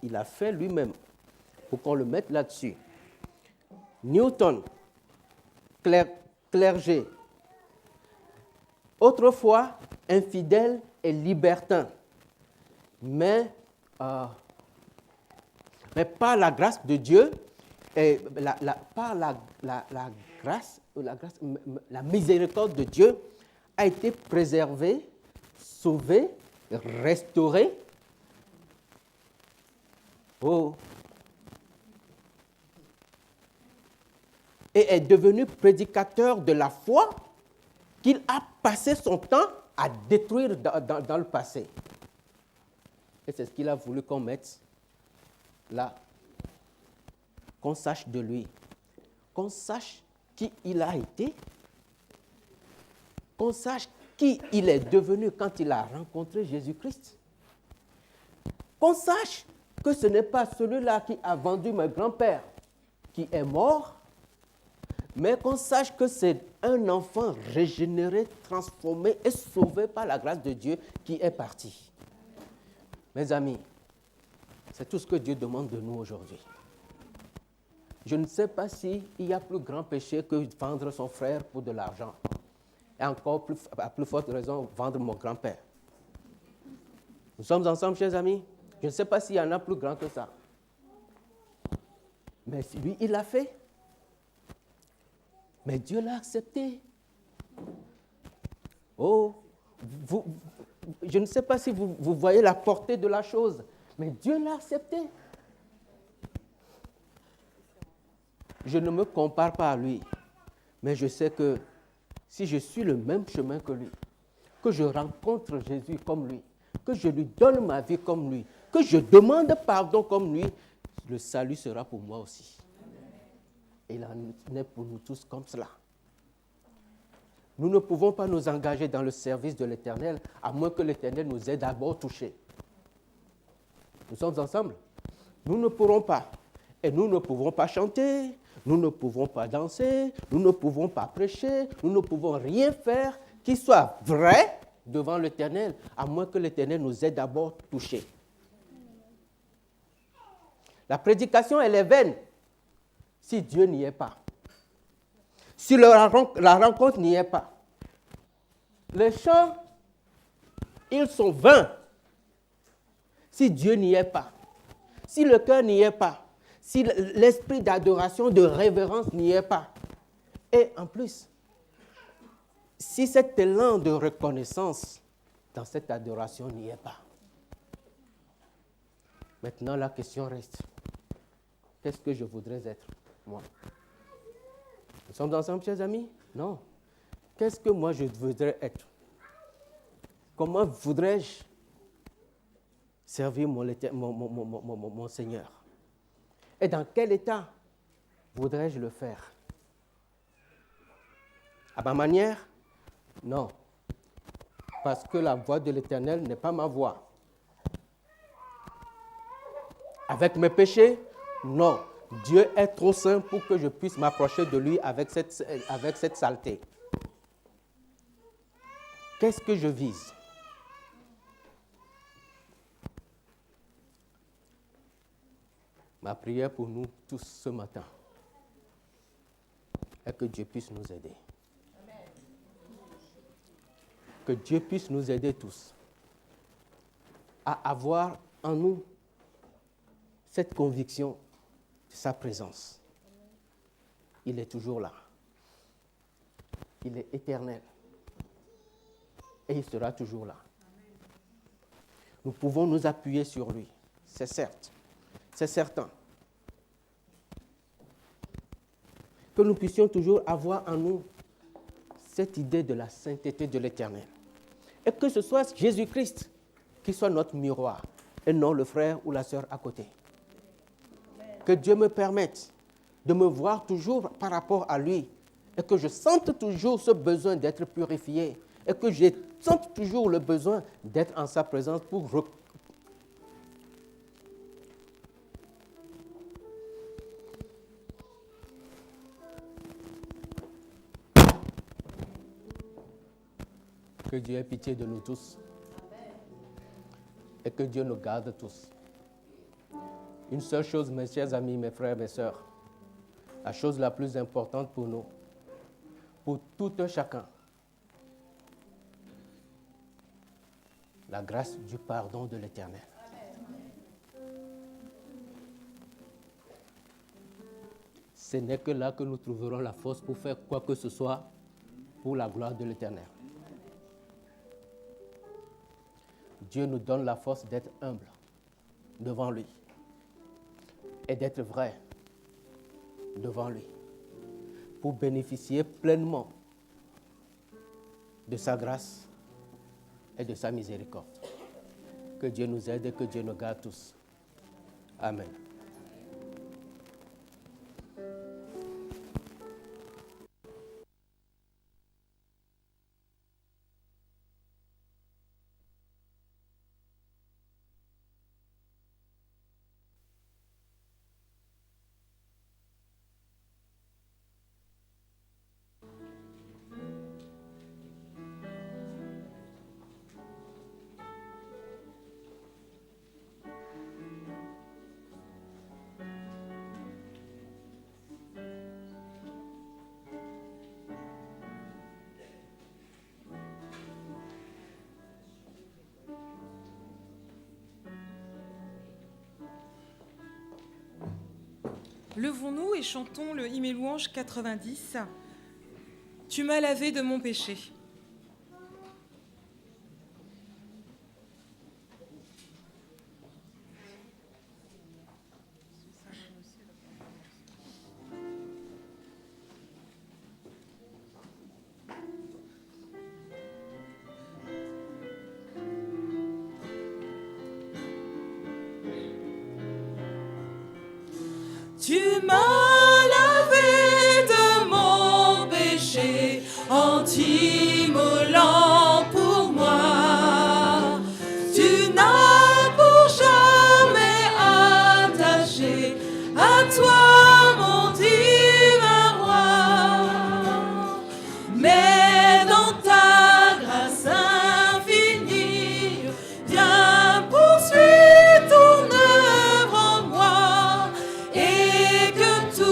Il a fait lui-même, pour qu'on le mette là-dessus. Newton, clergé, autrefois infidèle et libertin, mais par la grâce de Dieu, et par la miséricorde de Dieu, a été préservé, sauvé, restauré. Oh. Et est devenu prédicateur de la foi qu'il a passé son temps à détruire dans le passé. Et c'est ce qu'il a voulu qu'on mette là. Qu'on sache de lui. Qu'on sache qui il a été. Qu'on sache qui il est devenu quand il a rencontré Jésus-Christ. Qu'on sache que ce n'est pas celui-là qui a vendu mon grand-père qui est mort, mais qu'on sache que c'est un enfant régénéré, transformé et sauvé par la grâce de Dieu qui est parti. Mes amis, c'est tout ce que Dieu demande de nous aujourd'hui. Je ne sais pas s'il y a plus grand péché que vendre son frère pour de l'argent. Et encore plus, à plus forte raison, vendre mon grand-père. Nous sommes ensemble, chers amis. Je ne sais pas s'il y en a plus grand que ça. Mais lui, il l'a fait. Mais Dieu l'a accepté. Oh, je ne sais pas si vous voyez la portée de la chose, mais Dieu l'a accepté. Je ne me compare pas à lui, mais je sais que si je suis le même chemin que lui, que je rencontre Jésus comme lui, que je lui donne ma vie comme lui, que je demande pardon comme lui, le salut sera pour moi aussi. Et il en est pour nous tous comme cela. Nous ne pouvons pas nous engager dans le service de l'Éternel à moins que l'Éternel nous ait d'abord touchés. Nous sommes ensemble. Nous ne pourrons pas. Et nous ne pouvons pas chanter, nous ne pouvons pas danser, nous ne pouvons pas prêcher, nous ne pouvons rien faire qui soit vrai devant l'Éternel, à moins que l'Éternel nous ait d'abord touchés. La prédication, elle est vaine si Dieu n'y est pas. Si la rencontre n'y est pas. Les chants, ils sont vains si Dieu n'y est pas. Si le cœur n'y est pas. Si l'esprit d'adoration, de révérence n'y est pas. Et en plus, si cet élan de reconnaissance dans cette adoration n'y est pas. Maintenant, la question reste. Qu'est-ce que je voudrais être, moi? Nous sommes ensemble, chers amis? Non. Qu'est-ce que moi je voudrais être? Comment voudrais-je servir mon Seigneur? Et dans quel état voudrais-je le faire? À ma manière? Non. Parce que la voix de l'Éternel n'est pas ma voix. avec mes péchés? Non. Dieu est trop saint pour que je puisse m'approcher de lui avec cette saleté. Qu'est-ce que je vise? Ma prière pour nous tous ce matin est que Dieu puisse nous aider. Que Dieu puisse nous aider tous à avoir en nous cette conviction de sa présence. Il est toujours là. Il est éternel. Et il sera toujours là. Nous pouvons nous appuyer sur lui. C'est certain. Que nous puissions toujours avoir en nous cette idée de la sainteté de l'Éternel. Et que ce soit Jésus-Christ qui soit notre miroir et non le frère ou la sœur à côté. Que Dieu me permette de me voir toujours par rapport à lui et que je sente toujours ce besoin d'être purifié et que je sente toujours le besoin d'être en sa présence pour Que Dieu ait pitié de nous tous. Et que Dieu nous garde tous. Une seule chose, mes chers amis, mes frères, mes sœurs, la chose la plus importante pour nous, pour tout un chacun, la grâce du pardon de l'Éternel. Ce n'est que là que nous trouverons la force pour faire quoi que ce soit pour la gloire de l'Éternel. Dieu nous donne la force d'être humble devant lui et d'être vrai devant lui pour bénéficier pleinement de sa grâce et de sa miséricorde. Que Dieu nous aide et que Dieu nous garde tous. Amen. Levons-nous et chantons le hymne et louange 90. Tu m'as lavé de mon péché. Tu m'as lavé de mon péché en t'immolant pour moi. Tu n'as pour jamais attaché à toi mon divin roi. Mais dans ta grâce infinie, viens poursuivre ton œuvre en moi. Et que tout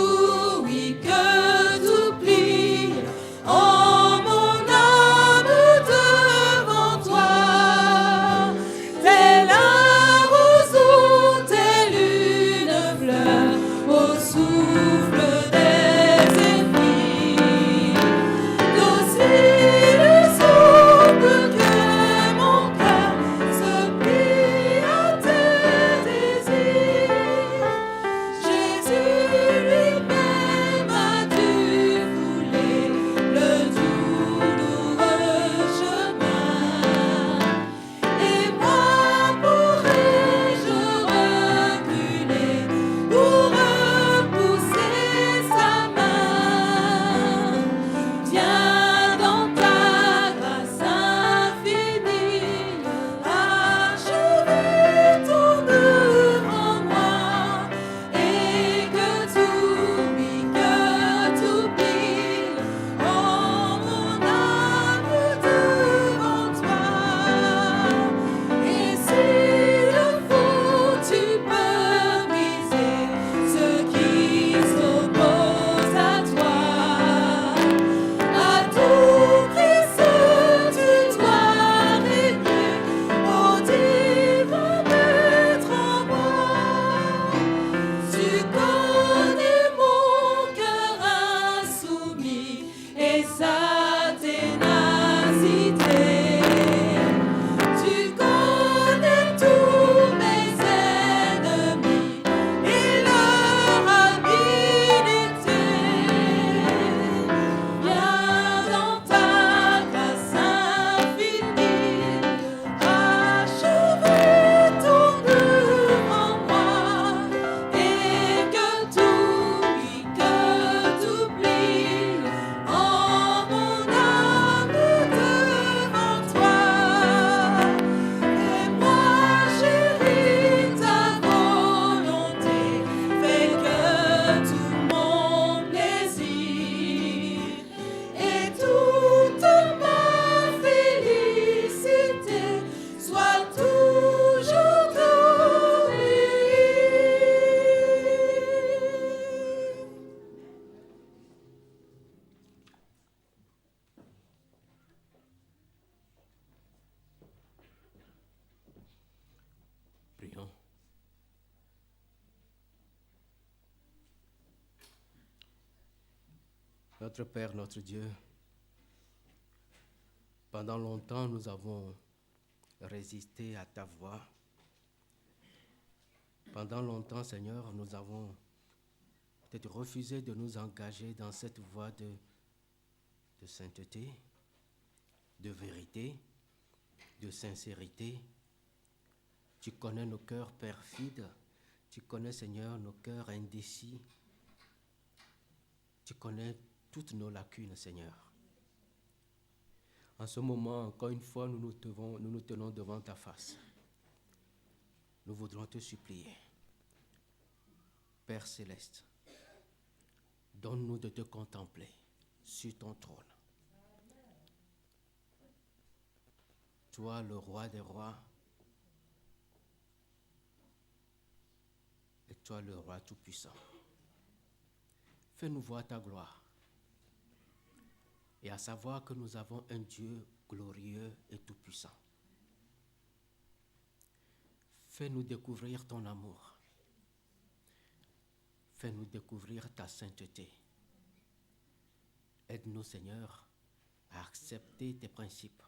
Notre Père, notre Dieu, pendant longtemps nous avons résisté à ta voix. Pendant longtemps, Seigneur, nous avons peut-être refusé de nous engager dans cette voie de sainteté, de vérité, de sincérité. Tu connais nos cœurs perfides, tu connais, Seigneur, nos cœurs indécis. Tu connais toutes nos lacunes, Seigneur. En ce moment, encore une fois, nous nous tenons devant ta face. Nous voudrons te supplier. Père céleste, donne-nous de te contempler sur ton trône. Toi, le roi des rois, et toi, le roi tout-puissant. Fais-nous voir ta gloire. Et à savoir que nous avons un Dieu glorieux et tout-puissant. Fais-nous découvrir ton amour. Fais-nous découvrir ta sainteté. Aide-nous, Seigneur, à accepter tes principes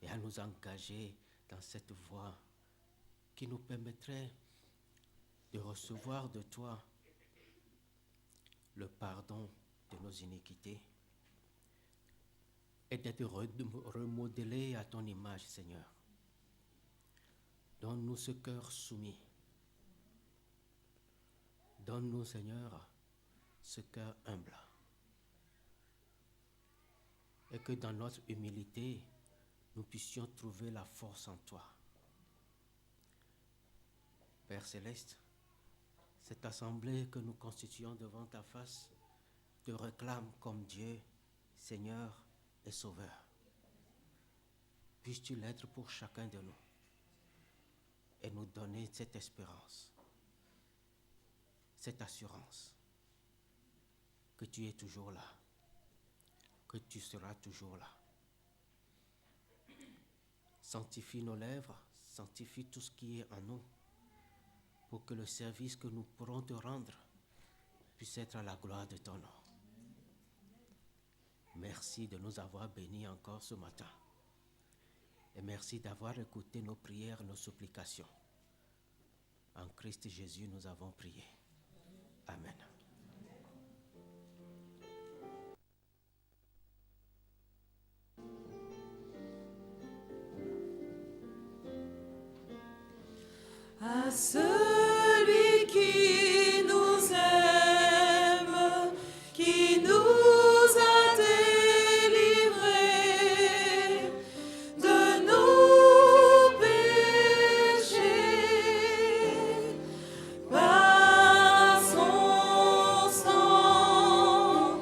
et à nous engager dans cette voie qui nous permettrait de recevoir de toi le pardon de nos iniquités et d'être remodelés à ton image, Seigneur. Donne-nous ce cœur soumis. Donne-nous, Seigneur, ce cœur humble. Et que dans notre humilité, nous puissions trouver la force en toi. Père céleste, cette assemblée que nous constituons devant ta face te réclame comme Dieu, Seigneur et Sauveur. Puisses-tu l'être pour chacun de nous et nous donner cette espérance, cette assurance que tu es toujours là, que tu seras toujours là. Sanctifie nos lèvres, sanctifie tout ce qui est en nous, pour que le service que nous pourrons te rendre puisse être à la gloire de ton nom. Merci de nous avoir bénis encore ce matin. Et merci d'avoir écouté nos prières, nos supplications. En Christ Jésus, nous avons prié. Amen. À celui qui nous aime, qui nous a délivrés de nos péchés par son sang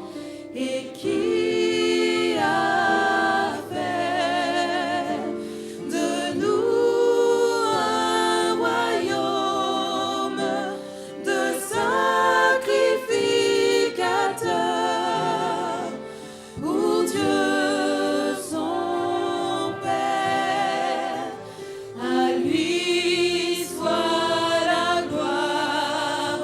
et qui a fait de nous un royaume de sacrificateurs pour Dieu son Père. À lui soit la gloire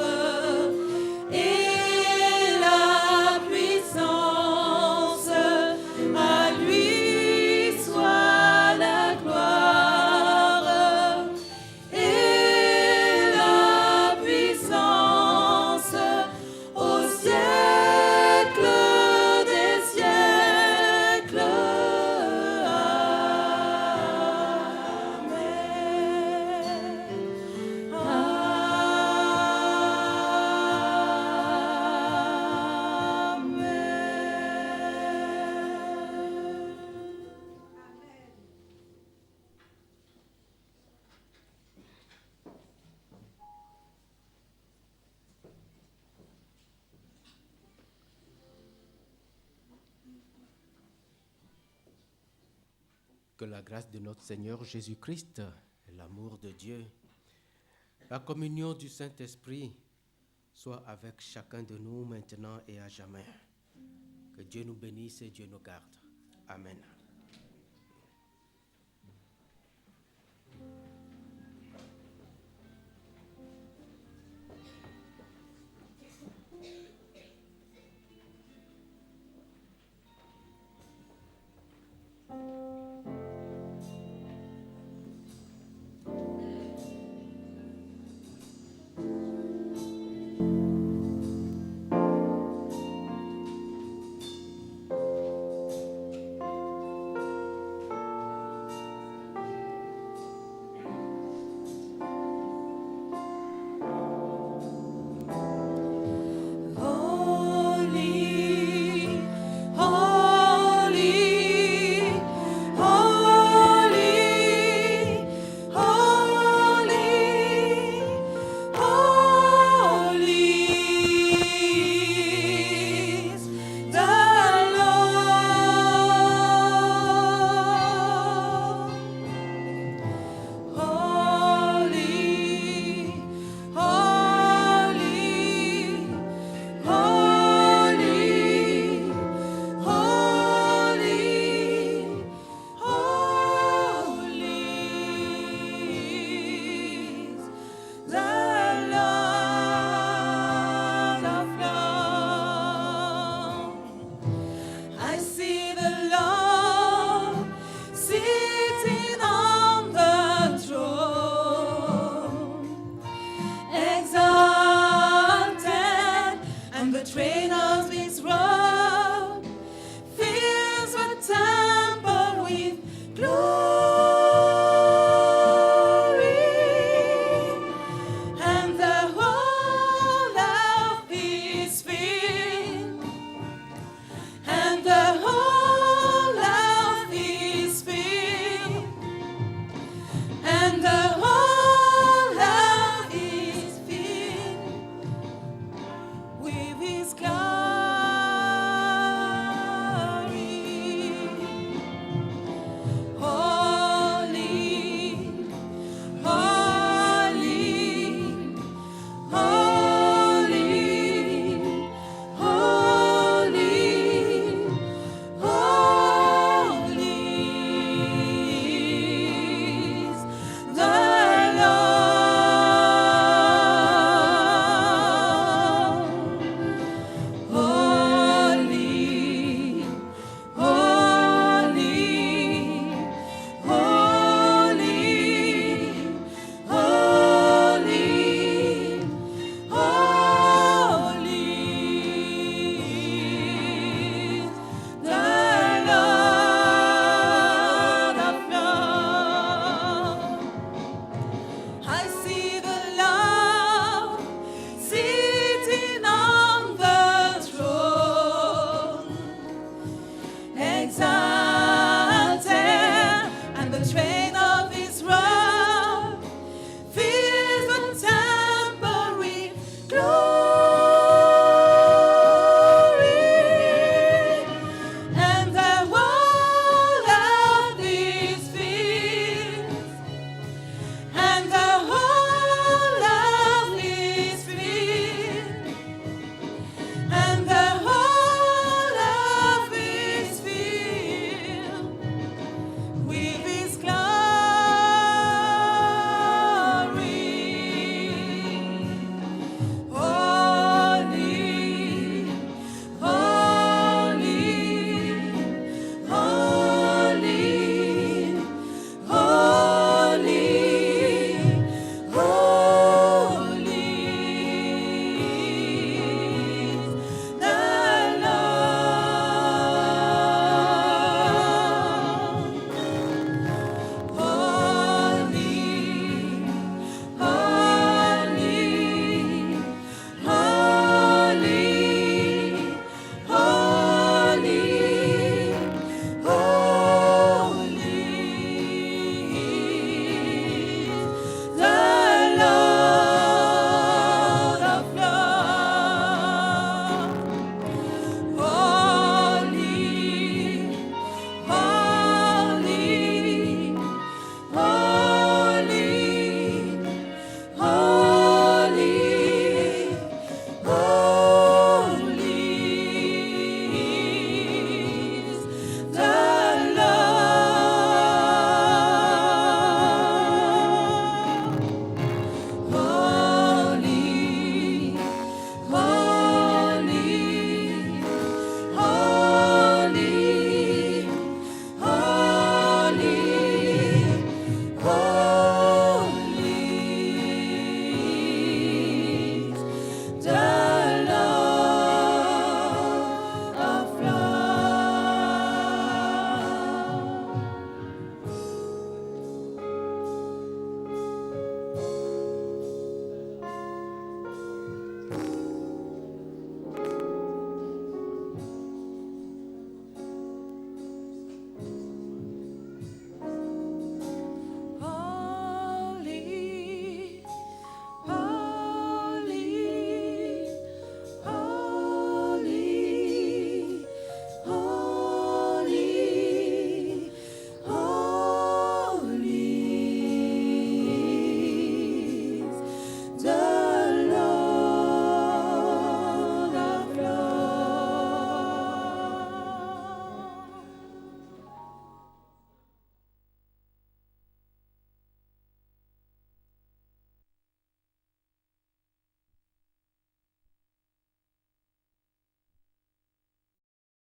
et la puissance. À lui soit la gloire et la puissance au siècle des siècles. Que la grâce de notre Seigneur Jésus-Christ, l'amour de Dieu, la communion du Saint-Esprit soit avec chacun de nous maintenant et à jamais. Que Dieu nous bénisse et Dieu nous garde. Amen.